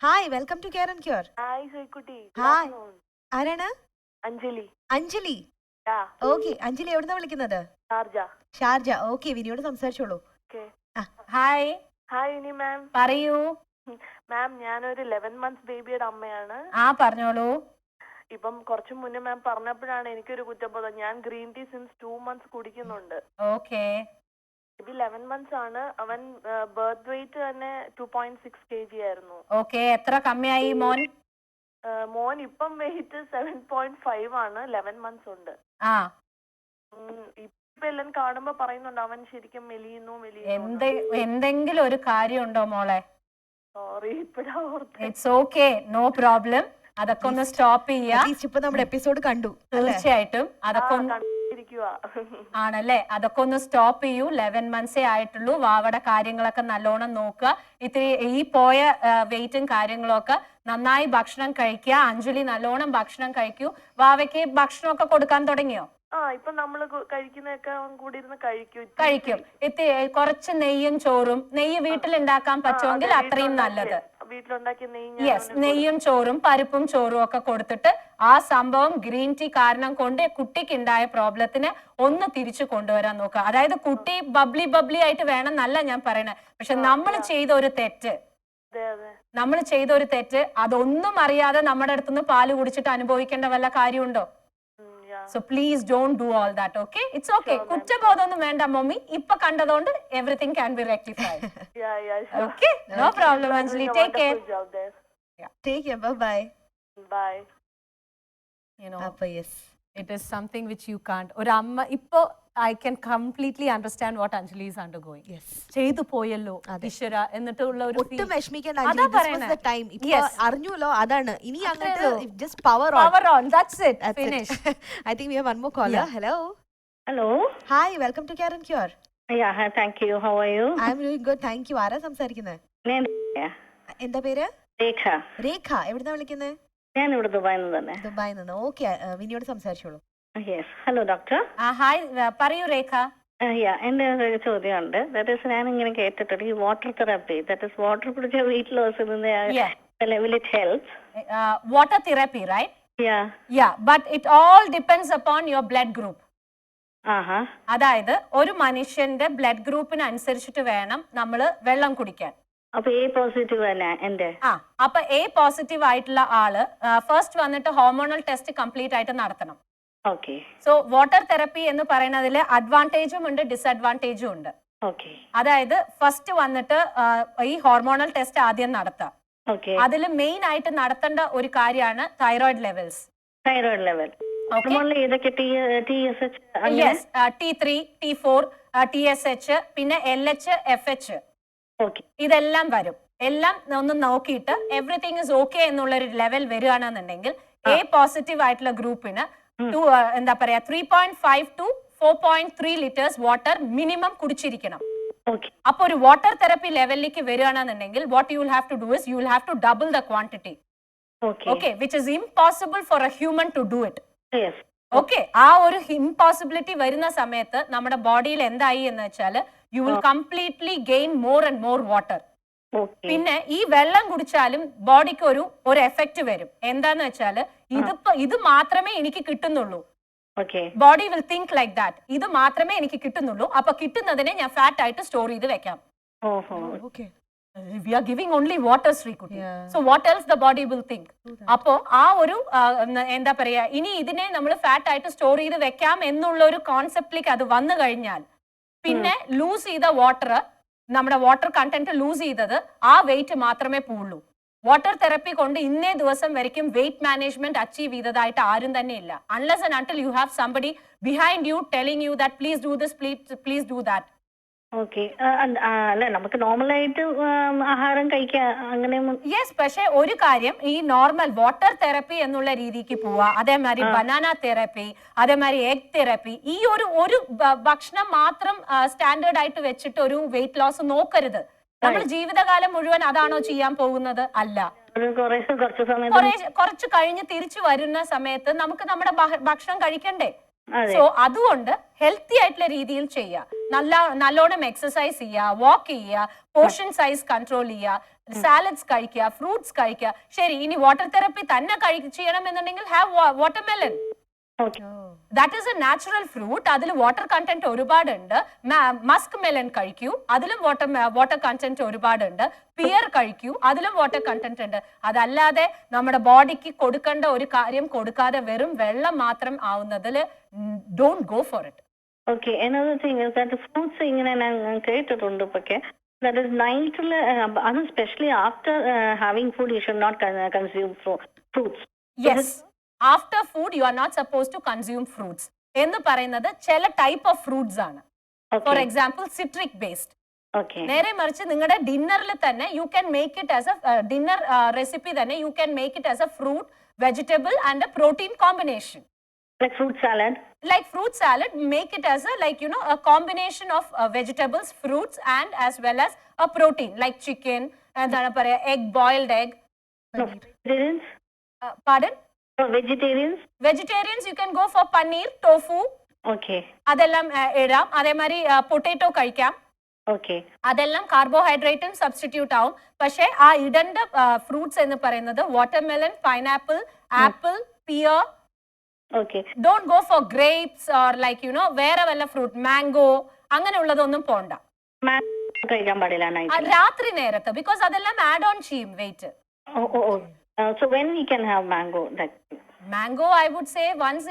hi, welcome to care and cure. Hi സോയ്ക്കുട്ടി. ഹായ്, ആരാണ്? അഞ്ജലി. അഞ്ജലി. ഓക്കെ, അഞ്ജലി എവിടുന്നാ വിളിക്കുന്നത്? ഷാർജ. ഷാർജ. ഓക്കെ, വിനിയോട് സംസാരിച്ചോളൂ. ഹായ്. ഹായ് വിനി മാം. പറയൂ മാം. ഞാനൊരു 11 months ബേബിയുടെ അമ്മയാണ്. പറഞ്ഞോളൂ. ഇപ്പം കുറച്ചു മുന്നേ മാം പറഞ്ഞപ്പോഴാണ് എനിക്കൊരു കുറ്റബോധം. ഞാൻ ഗ്രീൻ ടീ സിൻസ് 2 months കുടിക്കുന്നുണ്ട്. ഓക്കെ. ഇത് 11 months ആണ്. അവൻ ബർത്ത് വെയിറ്റ് തന്നെ 2.6 kg ആയിരുന്നു. ഓക്കെ, എത്ര കമ്മിയായി മോൻ? മോൻ ഇപ്പം വെയിറ്റ് 7.5 ആണ്. 11 months ഉണ്ട്. ഇപ്പൊ എല്ലാം കാണുമ്പോ പറയുന്നുണ്ട് അവൻ ശരിക്കും മെലിയുന്നു. എന്തെങ്കിലും ഒരു കാര്യമുണ്ടോ മോളെ? സോറി, ഇപ്പഴാ ഓർത്തത്. It's okay, no problem. അതൊക്കെ ഒന്ന് സ്റ്റോപ്പ് ചെയ്യാം. ഇപ്പൊ നമ്മുടെ എപ്പിസോഡ് കണ്ടു. തീർച്ചയായിട്ടും അതൊക്കെ ആണല്ലേ, അതൊക്കെ ഒന്ന് സ്റ്റോപ്പ് ചെയ്യൂ. 11 months ആയിട്ടുള്ളൂ. വാവയുടെ കാര്യങ്ങളൊക്കെ നല്ലോണം നോക്കുക. ഇത്തിരി ഈ പോയ വെയിറ്റും കാര്യങ്ങളൊക്കെ നന്നായി ഭക്ഷണം കഴിക്കുക. അഞ്ജലി നല്ലോണം ഭക്ഷണം കഴിക്കൂ. വാവയ്ക്ക് ഭക്ഷണമൊക്കെ കൊടുക്കാൻ തുടങ്ങിയോ? ഇപ്പൊ നമ്മള് കഴിക്കുന്നൊക്കെ കൂടി ഇരുന്ന് കഴിക്കും. കുറച്ച് നെയ്യും ചോറും. നെയ്യ് വീട്ടിലുണ്ടാക്കാൻ പറ്റുമെങ്കിൽ അത്രയും നല്ലത്. വീട്ടിലുണ്ടാക്കിയ യെസ്, നെയ്യും ചോറും പരിപ്പും ചോറും ഒക്കെ കൊടുത്തിട്ട് ആ സംഭവം ഗ്രീൻ ടീ കാരണം കൊണ്ട് കുട്ടിക്ക് ഉണ്ടായ പ്രോബ്ലത്തിന് ഒന്ന് തിരിച്ചു കൊണ്ടുവരാൻ നോക്കുക. അതായത് കുട്ടി ബബ്ലി ആയിട്ട് വേണം എന്നല്ല ഞാൻ പറയണേ, പക്ഷെ നമ്മൾ ചെയ്ത ഒരു തെറ്റ് അതൊന്നും അറിയാതെ നമ്മുടെ അടുത്തുനിന്ന് പാല് കുടിച്ചിട്ട് അനുഭവിക്കേണ്ട വല്ല കാര്യമുണ്ടോ? So please don't do all that, okay? It's okay. കുറ്റബോധമൊന്നും വേണ്ട മമ്മി. ഇപ്പൊ കണ്ടതുകൊണ്ട് everything can be rectified. Okay? No problem, Anjali. Take care. Take care. Bye. Bye. You know, yes. it is something which you can't. ഒരു അമ്മ ഇപ്പൊ I can completely understand what Anjali is undergoing. Yes. ചെയ്തു പോയല്ലോ ഈശ്വര എന്നിട്ടുള്ള ഒരു ഒട്ടും വിഷമിക്കേണ്ട. അറിഞ്ഞല്ലോ, അതാണ് ഇനി അങ്ങോട്ട് just power on. That's it. Finish. I think we have one more caller. Hello. Hi, welcome to Care and Cure. Yeah, thank you. How are you? I'm doing good, thank you. ആരാ സംസാരിക്കുന്നത്? എന്താ പേര്? രേഖ. എവിടുന്നാ വിളിക്കുന്നത്? ഞാൻ ഇവിടെ ദുബായിൽ നിന്ന്. ഓക്കെ, വിനിയോട് സംസാരിച്ചോളൂ. യെസ്. Hello doctor. ഹായ്, പറയൂ രേഖ. എന്റെ ഒരു ചോദ്യമുണ്ട്. ദാറ്റ് ഈസ് ഞാൻ ഇങ്ങനെ കേട്ടിട്ടുണ്ട് ഈ water therapy. That is water കുടിച്ച weight loss will it help? Water therapy, right? Yeah, but it all depends upon your blood group. അതായത് ഒരു മനുഷ്യന്റെ ബ്ലഡ് ഗ്രൂപ്പിന് അനുസരിച്ചിട്ട് വേണം നമ്മൾ വെള്ളം കുടിക്കാൻ. അപ്പൊ എ പോസിറ്റീവ് തന്നെ എന്റെ. അപ്പൊ എ പോസിറ്റീവ് ആയിട്ടുള്ള ആള് ഫസ്റ്റ് വന്നിട്ട് ഹോർമോണൽ ടെസ്റ്റ് കംപ്ലീറ്റ് ആയിട്ട് നടത്തണം. സോ വാട്ടർ തെറപ്പി എന്ന് പറയുന്നതിൽ അഡ്വാൻറ്റേജും ഉണ്ട് ഡിസഡ്വാൻറ്റേജും ഉണ്ട്. അതായത് ഫസ്റ്റ് വന്നിട്ട് ഈ ഹോർമോണൽ ടെസ്റ്റ് ആദ്യം നടത്താം. അതിൽ മെയിൻ ആയിട്ട് നടത്തേണ്ട ഒരു കാര്യമാണ് thyroid levels. T3, T4, TSH, പിന്നെ LH, FH, ഇതെല്ലാം വരും. എല്ലാം ഒന്ന് നോക്കിയിട്ട് എവറിത്തിങ് ഇസ് ഓക്കെ എന്നുള്ള ഒരു ലെവൽ വരികയാണെന്നുണ്ടെങ്കിൽ എ പോസിറ്റീവ് ആയിട്ടുള്ള ഗ്രൂപ്പിന് എന്താ പറയാ 3.5 to 4.3 liters വാട്ടർ മിനിമം കുടിച്ചിരിക്കണം. അപ്പൊ ഒരു വാട്ടർ തെറപ്പി ലെവലിലേക്ക് വരികയാണെന്നുണ്ടെങ്കിൽ what you will have to do is you will have to double the quantity. Okay, which is impossible for a human to do it. Okay, ആ ഒരു impossibility വരുന്ന സമയത്ത് നമ്മുടെ ബോഡിയിൽ എന്തായി എന്ന് വെച്ചാൽ you will completely gain more and more water. പിന്നെ ഈ വെള്ളം കുടിച്ചാലും ബോഡിക്ക് ഒരു എഫക്റ്റ് വരും. എന്താന്ന് വെച്ചാൽ ഇത് മാത്രമേ എനിക്ക് കിട്ടുന്നുള്ളൂ. Body will think like that. ഇത് മാത്രമേ എനിക്ക് കിട്ടുന്നുള്ളൂ. അപ്പൊ കിട്ടുന്നതിനെ ഞാൻ ഫാറ്റ് ആയിട്ട് സ്റ്റോർ ചെയ്ത് വെക്കാം. We are giving only water, Srikuti. So what else the body will think? അപ്പോ ആ ഒരു എന്താ പറയാ ഇനി ഇതിനെ നമ്മൾ ഫാറ്റ് ആയിട്ട് സ്റ്റോർ ചെയ്ത് വെക്കാം എന്നുള്ള ഒരു കോൺസെപ്റ്റിലേക്ക് അത് വന്നു കഴിഞ്ഞാൽ പിന്നെ ലൂസ് ചെയ്ത വാട്ടർ, നമ്മുടെ വാട്ടർ കണ്ടന്റ് ലൂസ് ചെയ്തത് ആ വെയിറ്റ് മാത്രമേ പോവുള്ളൂ. വാട്ടർ തെറപ്പി കൊണ്ട് ഇന്നേ ദിവസം വരയ്ക്കും വെയിറ്റ് മാനേജ്മെന്റ് അച്ചീവ് ചെയ്തതായിട്ട് ആരും തന്നെ ഇല്ല. Unless and until you have somebody behind you telling you that please do this, please do that. അല്ല നമുക്ക് നോർമലായിട്ട് ആഹാരം കഴിക്കാം അങ്ങനെ. യെസ്, പക്ഷെ ഒരു കാര്യം ഈ നോർമൽ വാട്ടർ തെറപ്പി എന്നുള്ള രീതിക്ക് പോവാ, അതേമാതിരി ബനാന തെറപ്പി, അതേമാതിരി എഗ് തെറപ്പി, ഈ ഒരു ഭക്ഷണം മാത്രം സ്റ്റാൻഡേർഡ് ആയിട്ട് വെച്ചിട്ട് ഒരു വെയിറ്റ് ലോസ് നോക്കരുത്. നമ്മൾ ജീവിതകാലം മുഴുവൻ അതാണോ ചെയ്യാൻ പോകുന്നത്? അല്ല. കുറച്ച് കഴിഞ്ഞ് തിരിച്ചു വരുന്ന സമയത്ത് നമുക്ക് നമ്മുടെ ഭക്ഷണം കഴിക്കണ്ടേ? സോ അതുകൊണ്ട് ഹെൽത്തി ആയിട്ടുള്ള രീതിയിൽ ചെയ്യാം. നല്ലോണം എക്സസൈസ് ചെയ്യുക, വാക്ക് ചെയ്യുക, പോർഷൻ സൈസ് കൺട്രോൾ ചെയ്യുക, സാലഡ്സ് കഴിക്കുക, ഫ്രൂട്ട്സ് കഴിക്കുക. ശരി, ഇനി വാട്ടർ തെറപ്പി തന്നെ ചെയ്യണം എന്നുണ്ടെങ്കിൽ have watermelon. That is A natural fruit. അതിൽ വാട്ടർ കണ്ടന്റ് ഒരുപാടുണ്ട്. മസ്ക് മെലൺ കഴിക്കൂ, അതിലും വാട്ടർ കണ്ടന്റ് ഒരുപാടുണ്ട്. പിയർ കഴിക്കൂ, അതിലും വാട്ടർ കണ്ടന്റ് ഉണ്ട്. അതല്ലാതെ നമ്മുടെ ബോഡിക്ക് കൊടുക്കേണ്ട ഒരു കാര്യം കൊടുക്കാതെ വെറും വെള്ളം മാത്രം ആവുന്നതിൽ don't go for it. Okay, another thing is that fruits ഇങ്ങനെ ഞാൻ കേട്ടിട്ടുണ്ട്. പക്ഷേ that is night, and especially after having food you should not consume fruits. Yes, after food you are not supposed to consume fruits. എന്ന് പറയുന്നത് ചില type of fruits ആണ്. For example citric based. നേരെ മറിച്ച് നിങ്ങളുടെ ഡിന്നറിൽ തന്നെ you can make it as a dinner recipe തന്നെ you can make it as a fruit, vegetable and a protein combination. Like fruit salad? Like fruit salad, make it as a a combination of vegetables, fruits and as well as a protein like chicken and egg, boiled egg. No, vegetarians? Pardon? No, vegetarians? Vegetarians you can go for paneer, tofu. Okay. അതെല്ലാം ഇടാം. അതേമാതിരി potato കഴിക്കാം. Okay. അതെല്ലാം കാർബോഹൈഡ്രേറ്റും substitute ആവും. പക്ഷേ ആ ഇടേണ്ട fruits എന്ന് പറയുന്നത് watermelon, pineapple, apple, pear. Okay. Don't go for grapes or വേറെ വല്ല ഫ്രൂട്ട്, മാംഗോ അങ്ങനെയുള്ളതൊന്നും പോണ്ട. കഴിക്കാൻ പാടില്ല രാത്രി നേരത്ത്, ബിക്കോസ് അതെല്ലാം ആഡ് ഓൺ ചെയ്യും wait. So when we can have mango? Mango I would say once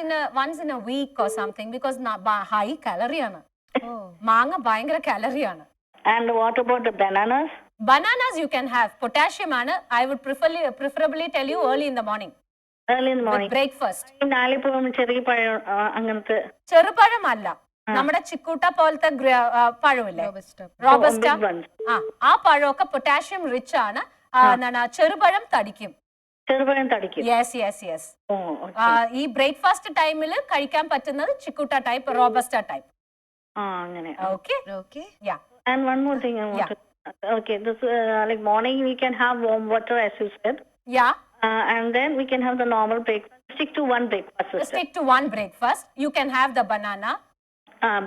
in a week or something, because high calorie ആണ്. മാങ്ങ ഭയങ്കര calorie ആണ്. And what about the bananas? Bananas you can have. Potassium ആണ്. I would preferably tell you early in the morning. Early in the morning. Breakfast. ചെറുപഴമല്ല, നമ്മുടെ ചിക്കൂട്ട പോലത്തെ പഴമില്ലേ, robusta, ആ പഴമൊക്കെ potassium rich ആണ്. ചെറുപഴം തടിക്കും. Yes yes yes. ഈ ബ്രേക്ക്ഫാസ്റ്റ് ടൈമിൽ കഴിക്കാൻ പറ്റുന്നത് ചിക്കൂട്ട type, robusta type. Okay okay. Yeah. And one more thing I want to. Okay, this like morning we can have warm water as you said. Yeah. And then we can have the normal breakfast. Stick to one breakfast. Stick to one breakfast. You can have the banana.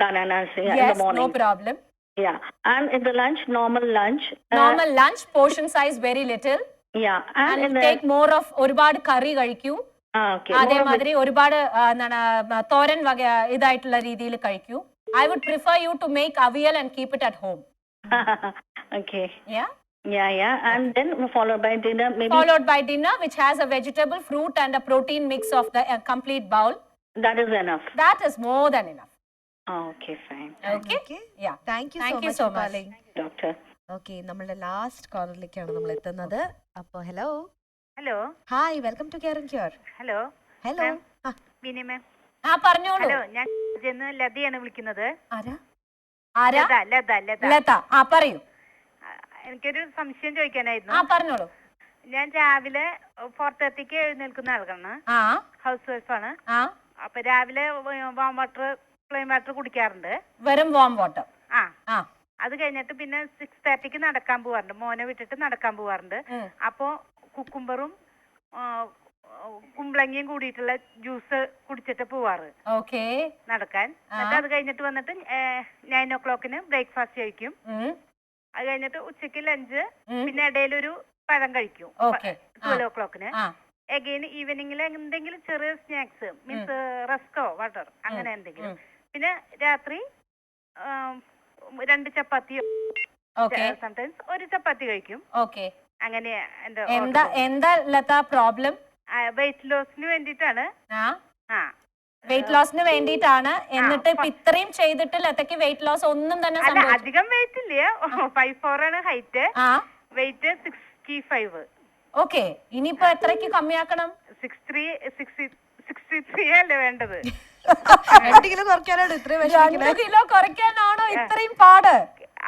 Bananas in yes, the morning. No problem. Yeah. And in the lunch, normal lunch. Normal lunch, portion size very little. Yeah. And take more of ഒരുപാട് കറി കഴിക്കൂ. Okay. അതേമാതിരി ഒരുപാട് തോരൻ വക ഇതായിട്ടുള്ള രീതിയിൽ കഴിക്കൂ. I would prefer you to make avial and keep it at home. Okay. Yeah. Yeah. And then followed by dinner, maybe. Followed by dinner, which has a vegetable, fruit, and a protein mix of the complete bowl. That is enough. That is more than enough. Okay, fine. Okay. Yeah. Thank you so much, darling. Doctor. Okay, നമ്മളുടെ last കോർണറിലേക്കാണ് നമ്മൾ എത്തുന്നത്. അപ്പോൾ hello. Hello. Hi, welcome to care and cure. Hello. Hello. Bini ma'am. പറഞ്ഞോളൂ. Hello, ഞാൻ ലതയാണ് വിളിക്കുന്നത്. ലത. പറയൂ. എനിക്കൊരു സംശയം ചോദിക്കാനായിരുന്നു. പറഞ്ഞോളൂ. ഞാൻ രാവിലെ 4:30 എഴുന്നേൽക്കുന്ന ആളാണ്. ഹൗസ് വൈഫാണ്. അപ്പൊ രാവിലെ വാം വാട്ടർ, പ്ലെയിൻ വാട്ടർ കുടിക്കാറുണ്ട്. വെറും വാം വാട്ടർ. അത് കഴിഞ്ഞിട്ട് പിന്നെ 6:30 നടക്കാൻ പോവാറുണ്ട്. മോനെ വിട്ടിട്ട് നടക്കാൻ പോവാറുണ്ട്. അപ്പോ കുക്കുംബറും കുമ്പളങ്ങിയും കൂടിയിട്ടുള്ള ജ്യൂസ് കുടിച്ചിട്ട് പോവാറ് നടക്കാൻ. എന്നിട്ട് അത് കഴിഞ്ഞിട്ട് വന്നിട്ട് 9 o'clock ബ്രേക്ക്ഫാസ്റ്റ് കഴിക്കും. അത് കഴിഞ്ഞിട്ട് ഉച്ചക്ക് ലഞ്ച്, പിന്നെ ഇടയിലൊരു പഴം കഴിക്കും 12 o'clock. അഗൈൻ ഈവനിങ്ങിൽ എന്തെങ്കിലും ചെറിയ സ്നാക്സ്, മീൻസ് റസ്കോ വാട്ടർ അങ്ങനെ എന്തെങ്കിലും. പിന്നെ രാത്രി 2 ചപ്പാത്തിയോ സംടൈംസ് ഒരു ചപ്പാത്തി കഴിക്കും. അങ്ങനെ എന്താ ലത പ്രോബ്ലം? വെയിറ്റ് ലോസിന് വേണ്ടിയിട്ടാണ്. വെയിറ്റ് ലോസിന് വേണ്ടിയിട്ടാണ്. എന്നിട്ട് ഇത്രയും ചെയ്തിട്ട് ലതയ്ക്ക് വെയിറ്റ് ലോസ് ഒന്നും തന്നെ അധികം വെയിറ്റ് ഇല്ല. 5'4" ആണ് ഹൈറ്റ്. വെയിറ്റ് 65. ഓക്കെ, ഇനിയിപ്പോ എത്രക്ക് കമ്മിയാക്കണം? 63 അല്ലേ വേണ്ടത്? 2 കിലോ കുറയ്ക്കാനാണ് ഇത്രയും 2 കിലോ കുറയ്ക്കാനാണോ ഇത്രയും പാട്?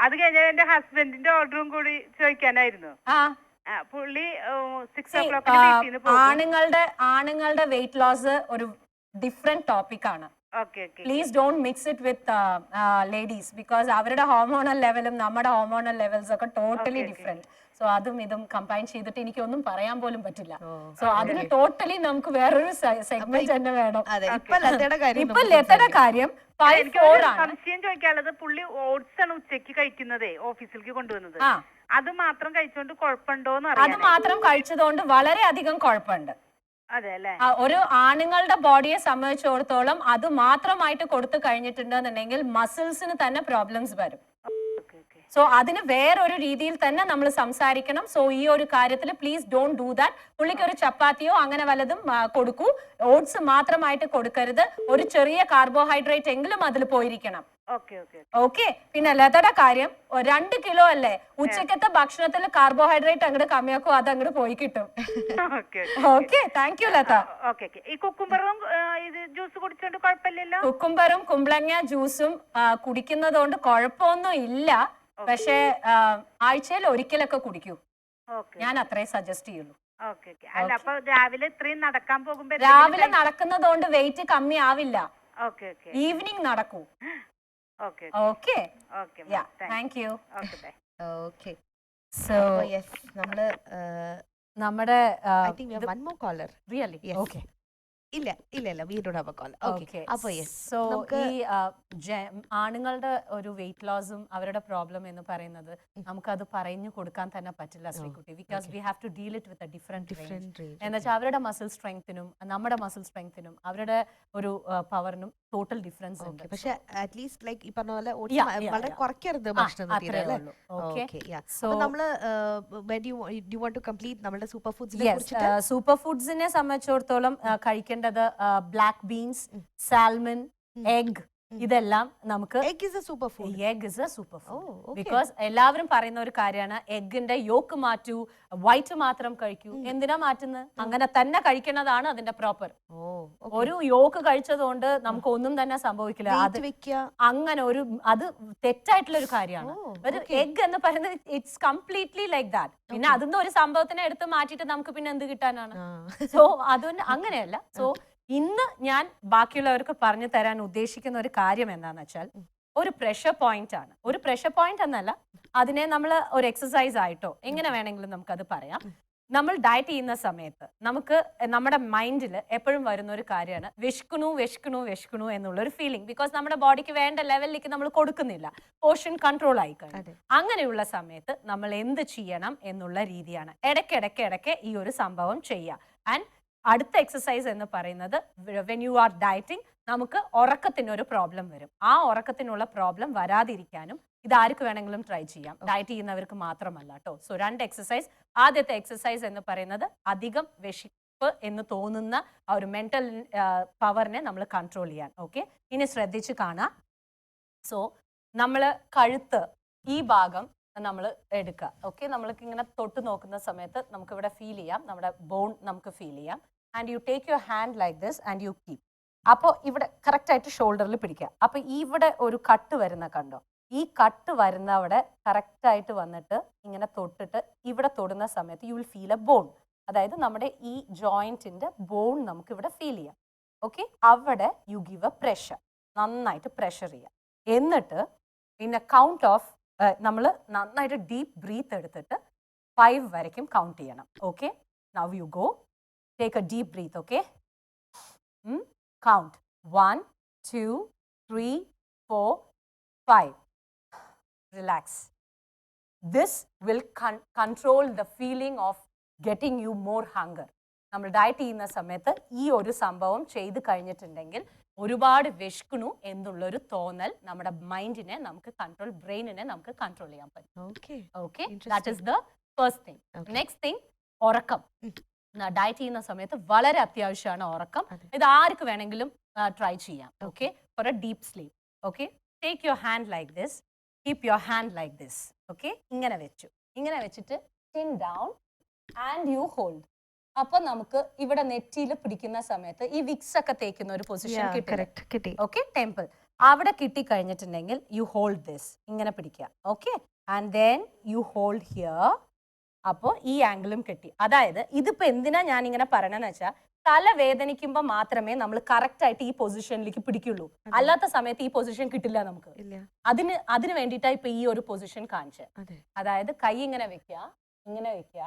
അത് കഴിഞ്ഞാൽ എന്റെ ഹസ്ബൻഡിന്റെ ഓർഡറും കൂടി ചോദിക്കാനായിരുന്നു. പുള്ളി 6 o'clock ആണുങ്ങളുടെ വെയിറ്റ് ലോസ് ഒരു ഡിഫറെന്റ് ടോപ്പിക് ആണ്. Please don't mix it with ladies, because അവരുടെ ഹോർമോണൽ ലെവലും നമ്മുടെ ഹോർമോണൽ ലെവൽസ് ഒക്കെ ടോട്ടലി ഡിഫറെന്റ്. സോ അതും ഇതും കമ്പൈൻ ചെയ്തിട്ട് എനിക്കൊന്നും പറയാൻ പോലും പറ്റില്ല. സോ അതിന് ടോട്ടലി നമുക്ക് വേറൊരു സെഗ്മെന്റ് തന്നെ വേണം. ഇപ്പൊ ലതയുടെ കാര്യം സംശയം ചോദിക്കാനുള്ളത്, പുള്ളി ഓട്സ് ആണ് ഉച്ചക്ക് കഴിക്കുന്നതേ ഓഫീസിലേക്ക് കൊണ്ടുവന്നത്. അത് മാത്രം കഴിച്ചോണ്ട് കുഴപ്പമുണ്ടോന്ന് അറിയാം. അത് മാത്രം കഴിച്ചതുകൊണ്ട് വളരെയധികം കുഴപ്പമുണ്ട്. ഒരു ആണുങ്ങളുടെ ബോഡിയെ സംബന്ധിച്ചിടത്തോളം അത് മാത്രമായിട്ട് കൊടുത്തു കഴിഞ്ഞിട്ടുണ്ടെന്നുണ്ടെങ്കിൽ മസിൽസിന് തന്നെ പ്രോബ്ലംസ് വരും. സോ അതിന് വേറൊരു രീതിയിൽ തന്നെ നമ്മൾ സംസാരിക്കണം. സോ ഈ ഒരു കാര്യത്തിൽ പ്ലീസ് ഡോണ്ട് ഡു ദാറ്റ്. പുള്ളിക്ക് ഒരു ചപ്പാത്തിയോ അങ്ങനെ വല്ലതും കൊടുക്കൂ. ഓട്സ് മാത്രമായിട്ട് കൊടുക്കരുത്. ഒരു ചെറിയ കാർബോഹൈഡ്രേറ്റ് എങ്കിലും അതിൽ പോയിരിക്കണം. ഓക്കെ. പിന്നെ ലതയുടെ കാര്യം 2 കിലോ അല്ലേ, ഉച്ചക്കത്തെ ഭക്ഷണത്തിൽ കാർബോഹൈഡ്രേറ്റ് അങ്ങോട്ട് കമ്മിയാക്കും, അത് അങ്ങോട്ട് പോയി കിട്ടും. Okay, thank U Latha. ഈ കുക്കുംബറും ജ്യൂസ് കുടിച്ചോണ്ട് കുഴപ്പമില്ലല്ലോ? കുക്കുംബറും കുമ്പളങ്ങ ജ്യൂസും കുടിക്കുന്നതുകൊണ്ട് കുഴപ്പമൊന്നും ഇല്ല. പക്ഷേ ആഴ്ചയിൽ ഒരിക്കലൊക്കെ കുടിക്കൂ. ഞാൻ അത്രേ സജസ്റ്റ് ചെയ്യുള്ളൂ. രാവിലെ നടക്കുന്നതുകൊണ്ട് വെയിറ്റ് കമ്മി ആവില്ല. ഈവനിങ് നടക്കൂ. Okay, thank U. Okay, so yes, നമ്മുടെ റിയലി ഓക്കെ. ഇല്ല, we don't have A call. Okay, അപ്പോൾ യെസ്, സോ ഈ ആണുങ്ങളുടെ ഒരു വെയിറ്റ് ലോസും അവരുടെ പ്രോബ്ലം എന്ന് പറയുന്നത് നമുക്കത് പറഞ്ഞു കൊടുക്കാൻ തന്നെ പറ്റില്ല Sreekutty. Because we have to deal it with a different എന്ന് വെച്ചാൽ അവരുടെ മസിൽ സ്ട്രെങ്ത്തിനും നമ്മുടെ മസിൽ സ്ട്രെങ്ത്തിനും അവരുടെ ഒരു പവറിനും ടോട്ടൽ ഡിഫറൻസ് ഉണ്ട്. പക്ഷേ അറ്റ്ലീസ്റ്റ് ലൈക്ക് ഈ പറഞ്ഞ പോലെ വളരെ കുറയ്ക്കരുത് ഭക്ഷണത്തിൽ. ഓക്കേ, സോ നമ്മൾ ഡു വാണ്ട് ടു കംപ്ലീറ്റ് നമ്മുടെ സൂപ്പർ ഫുഡ്സിനെ സൂപ്പർ ഫുഡ്സിനെ സംബന്ധിച്ചിടത്തോളം കഴിക്കേണ്ടത് ബ്ലാക്ക് ബീൻസ്, സാൽമൺ, എഗ്, ഇതെല്ലാം നമുക്ക് egg is A super food. Because എല്ലാവരും പറയുന്ന ഒരു കാര്യമാണ് എഗ്ഗിന്റെ യോക്ക് മാറ്റൂ, വൈറ്റ് മാത്രം കഴിക്കൂ. എന്തിനാ മാറ്റുന്നത്? അങ്ങനെ തന്നെ കഴിക്കുന്നതാണ് അതിന്റെ പ്രോപ്പർ. ഒരു യോക്ക് കഴിച്ചതുകൊണ്ട് നമുക്ക് ഒന്നും തന്നെ സംഭവിക്കില്ല. അത് അങ്ങനെ അത് തെറ്റായിട്ടുള്ള ഒരു കാര്യമാണ്. ഒരു എഗ് എന്ന് പറയുന്നത് ഇറ്റ്സ് കംപ്ലീറ്റ്ലി ലൈക്ക് ദാറ്റ്. പിന്നെ അതിന്റെ ഒരു സംഭവത്തിനെ എടുത്ത് മാറ്റിയിട്ട് നമുക്ക് പിന്നെ എന്ത് കിട്ടാനാണ്? സോ അതുകൊണ്ട് അങ്ങനെയല്ല. സോ ഇന്ന് ഞാൻ ബാക്കിയുള്ളവർക്ക് പറഞ്ഞു തരാൻ ഉദ്ദേശിക്കുന്ന ഒരു കാര്യം എന്താണെന്ന് വെച്ചാൽ ഒരു പ്രഷർ പോയിന്റ് ആണ്. ഒരു പ്രഷർ പോയിന്റ് എന്നല്ല, അതിനെ നമ്മൾ ഒരു എക്സസൈസ് ആയിട്ടോ എങ്ങനെ വേണമെങ്കിലും നമുക്കത് പറയാം. നമ്മൾ ഡയറ്റ് ചെയ്യുന്ന സമയത്ത് നമുക്ക് നമ്മുടെ മൈൻഡിൽ എപ്പോഴും വരുന്ന ഒരു കാര്യമാണ് വിശക്കണു എന്നുള്ളൊരു ഫീലിംഗ്. ബിക്കോസ് നമ്മുടെ ബോഡിക്ക് വേണ്ട ലെവലിലേക്ക് നമ്മൾ കൊടുക്കുന്നില്ല, പോർഷൻ കൺട്രോൾ ആയി കഴിഞ്ഞു. അങ്ങനെയുള്ള സമയത്ത് നമ്മൾ എന്ത് ചെയ്യണം എന്നുള്ള രീതിയാണ് ഇടയ്ക്കിടയ്ക്ക് ഈ ഒരു സംഭവം ചെയ്യുക. ആൻഡ് അടുത്ത എക്സസൈസ് എന്ന് പറയുന്നത് വെൻ യു ആർ ഡയറ്റിംഗ് നമുക്ക് ഉറക്കത്തിനൊരു പ്രോബ്ലം വരും. ആ ഉറക്കത്തിനുള്ള പ്രോബ്ലം വരാതിരിക്കാനും ഇത് ആർക്ക് വേണമെങ്കിലും ട്രൈ ചെയ്യാം, ഡയറ്റ് ചെയ്യുന്നവർക്ക് മാത്രമല്ല കേട്ടോ. So 2 exercise. ആദ്യത്തെ എക്സസൈസ് എന്ന് പറയുന്നത് അധികം വിശപ്പ് എന്ന് തോന്നുന്ന ആ ഒരു മെന്റൽ പവറിനെ നമ്മൾ കൺട്രോൾ ചെയ്യാൻ. ഓക്കെ, ഇനി ശ്രദ്ധിച്ച് കാണാം. സോ നമ്മൾ കഴുത്ത് ഈ ഭാഗം നമ്മൾ എടുക്കുക. ഓക്കെ, നമ്മൾക്ക് ഇങ്ങനെ തൊട്ട് നോക്കുന്ന സമയത്ത് നമുക്ക് ഇവിടെ ഫീൽ ചെയ്യാം, നമ്മുടെ ബോൺ നമുക്ക് ഫീൽ ചെയ്യാം. And you take your hand like this and you keep. അപ്പോൾ ഇവിടെ കറക്റ്റായിട്ട് ഷോൾഡറിൽ പിടിക്കുക. അപ്പോൾ ഇവിടെ ഒരു കട്ട് വരുന്ന കണ്ടോ? ഈ കട്ട് വരുന്ന അവിടെ കറക്റ്റായിട്ട് വന്നിട്ട് ഇങ്ങനെ തൊട്ടിട്ട് ഇവിടെ തൊടുന്ന സമയത്ത് you will feel a bone. അതായത് നമ്മുടെ ഈ ജോയിന്റിന്റെ ബോൺ നമുക്ക് ഇവിടെ ഫീൽ ചെയ്യാം. ഓക്കെ, അവിടെ യു ഗിവ് എ പ്രഷർ, നന്നായിട്ട് പ്രഷർ ചെയ്യുക. എന്നിട്ട് പിന്നെ കൗണ്ട് ഓഫ് നമ്മൾ നന്നായിട്ട് ഡീപ്പ് ബ്രീത്ത് എടുത്തിട്ട് 5 വരയ്ക്കും കൗണ്ട് ചെയ്യണം. Okay, now you go take a deep breath. Okay, count 1 2 3 4 5. Relax. This will control the feeling of getting you more hunger. നമ്മൾ ഡയറ്റ് ചെയ്യുന്ന സമയത്ത് ഈ ഒരു സംഭവം ചെയ്ത് കഴിഞ്ഞിട്ടുണ്ടെങ്കിൽ ഒരുപാട് വിശക്കണു എന്നുള്ളൊരു തോന്നൽ നമ്മുടെ മൈൻഡിനെ നമുക്ക് കൺട്രോൾ, ബ്രെയിനിനെ നമുക്ക് കൺട്രോൾ ചെയ്യാൻ പറ്റും. Okay, that is the first thing. Next thing, ഉറക്കം. ഡയറ്റ് ചെയ്യുന്ന സമയത്ത് വളരെ അത്യാവശ്യമാണ് ഉറക്കം. ഇത് ആർക്ക് വേണമെങ്കിലും ട്രൈ ചെയ്യാം. Okay, for a deep sleep. Okay, take your hand like this, keep your hand like this. Okay, ഇങ്ങനെ വെച്ചിട്ട് chin down and you hold. അപ്പൊ നമുക്ക് ഇവിടെ നെറ്റിയിൽ പിടിക്കുന്ന സമയത്ത് ഈ വിക്സ് ഒക്കെ തേക്കുന്ന ഒരു പൊസിഷൻ കിട്ടി. ഓക്കെ, ടെമ്പിൾ അവിടെ കിട്ടി കഴിഞ്ഞിട്ടുണ്ടെങ്കിൽ യു ഹോൾഡ് ദിസ്, ഇങ്ങനെ പിടിക്കുക. Okay, and then you hold here. അപ്പോൾ ഈ ആംഗിളും കിട്ടി. അതായത് ഇതിപ്പോ എന്തിനാ ഞാൻ ഇങ്ങനെ പറയണെന്ന് വെച്ചാൽ തല വേദനിക്കുമ്പോൾ മാത്രമേ നമ്മൾ കറക്റ്റ് ആയിട്ട് ഈ പൊസിഷനിലേക്ക് പിടിക്കുള്ളൂ. അല്ലാത്ത സമയത്ത് ഈ പൊസിഷൻ കിട്ടില്ല നമുക്ക്. അതിന് വേണ്ടിയിട്ടാണ് ഇപ്പൊ ഈ ഒരു പൊസിഷൻ കാണിച്ചത്. അതായത് കൈ ഇങ്ങനെ വെക്കുക, ഇങ്ങനെ വെക്കുക.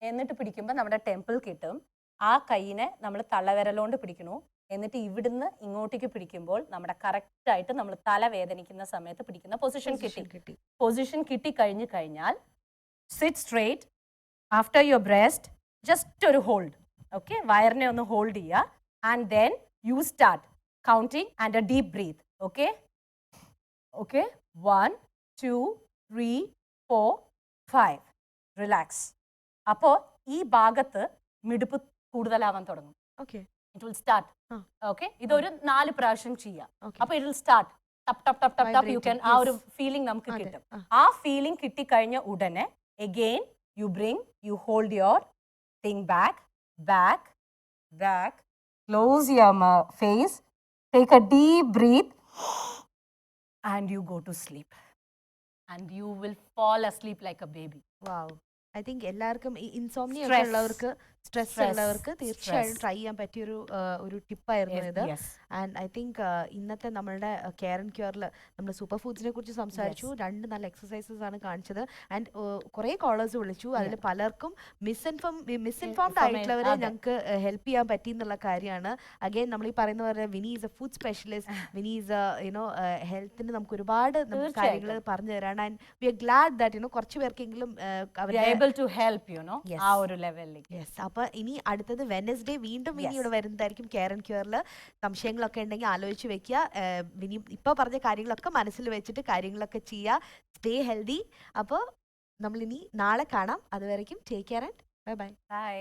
എന്നിട്ട് പിടിക്കുമ്പോൾ നമ്മുടെ ടെമ്പിൾ കിട്ടും. ആ കൈയിനെ നമ്മൾ തള്ളവിരലോണ്ട് പിടിക്കണു. എന്നിട്ട് ഇവിടുന്ന് ഇങ്ങോട്ടേക്ക് പിടിക്കുമ്പോൾ നമ്മുടെ കറക്റ്റായിട്ട് നമ്മൾ തല വേദനിക്കുന്ന സമയത്ത് പിടിക്കുന്ന പൊസിഷൻ കിട്ടി. പൊസിഷൻ കിട്ടിക്കഴിഞ്ഞു കഴിഞ്ഞാൽ sit straight after your breast, just ഒരു ഹോൾഡ്. ഓക്കെ, വയറിനെ ഒന്ന് ഹോൾഡ് ചെയ്യുക. And then you start counting and a deep breath. Okay okay, 1 2 3 4 5. Relax. അപ്പോൾ ഈ ഭാഗത്ത് മിടുപ്പ് കൂടുതലാവാൻ തുടങ്ങും. Okay, it will start. Okay, ഇതൊരു 4 പ്രാവശ്യം ചെയ്യാം. അപ്പോൾ ഇറ്റ് വിൽ സ്റ്റാർട്ട് ടപ്പ് ടപ്പ് ടപ്പ് ടപ്പ് ടപ്പ്. യു ക്യാൻ, ആ ഒരു ഫീലിംഗ് നമുക്ക് കിട്ടും. ആ ഫീലിംഗ് കിട്ടിക്കഴിഞ്ഞ ഉടനെ again you bring, you hold your thing back back back. Close your face, take a deep breath and you go to sleep and you will fall asleep like a baby. Wow. I think എല്ലാവർക്കും ഈ insomnia Stress. ഉള്ളവർക്ക്, stress ഉള്ളവർക്ക് തീർച്ചയായും try ചെയ്യാൻ പറ്റിയൊരു ഒരു ടിപ്പായിരുന്നു ഇത്. And I think ഇന്നത്തെ നമ്മളുടെ കെയർ ആൻഡ് ക്യൂറിൽ നമ്മൾ സൂപ്പർ ഫുഡ്സിനെ കുറിച്ച് സംസാരിച്ചു. 2 നല്ല എക്സസൈസസ് ആണ് കാണിച്ചത്. ആൻഡ് കുറേ കോളേഴ്സ് വിളിച്ചു. അതിൽ പലർക്കും മിസ്ഇൻഫോംഡ് ആയിട്ടുള്ളവരെ ഞങ്ങൾക്ക് ഹെൽപ്പ് ചെയ്യാൻ പറ്റി എന്നുള്ള കാര്യമാണ്. അഗെയിൻ നമ്മൾ ഈ പറയുന്ന പോലെ Vini is a food specialist. Vini is you know ഹെൽത്തിന് നമുക്ക് ഒരുപാട് കാര്യങ്ങൾ പറഞ്ഞു തരാണ്. And we are glad that കുറച്ച് പേർക്കെങ്കിലും to help, ആ ഒരു ലെവലിലേക്ക്. യെസ്. അപ്പോൾ ഇനി അടുത്തത് വെനസ്ഡേ വീണ്ടും വിനി ഇവിടെ വരുന്നതായിരിക്കും കെയർ ആൻഡ് ക്യൂറിൽ. സംശയങ്ങളൊക്കെ ഉണ്ടെങ്കിൽ ആലോചിച്ച് വെക്കുക. വിനി ഇപ്പോൾ പറഞ്ഞ കാര്യങ്ങളൊക്കെ മനസ്സിൽ വെച്ചിട്ട് കാര്യങ്ങളൊക്കെ ചെയ്യുക. Stay healthy. അപ്പോൾ നമ്മളിനി നാളെ കാണാം. അതുവരേക്കും take care and bye bye. By.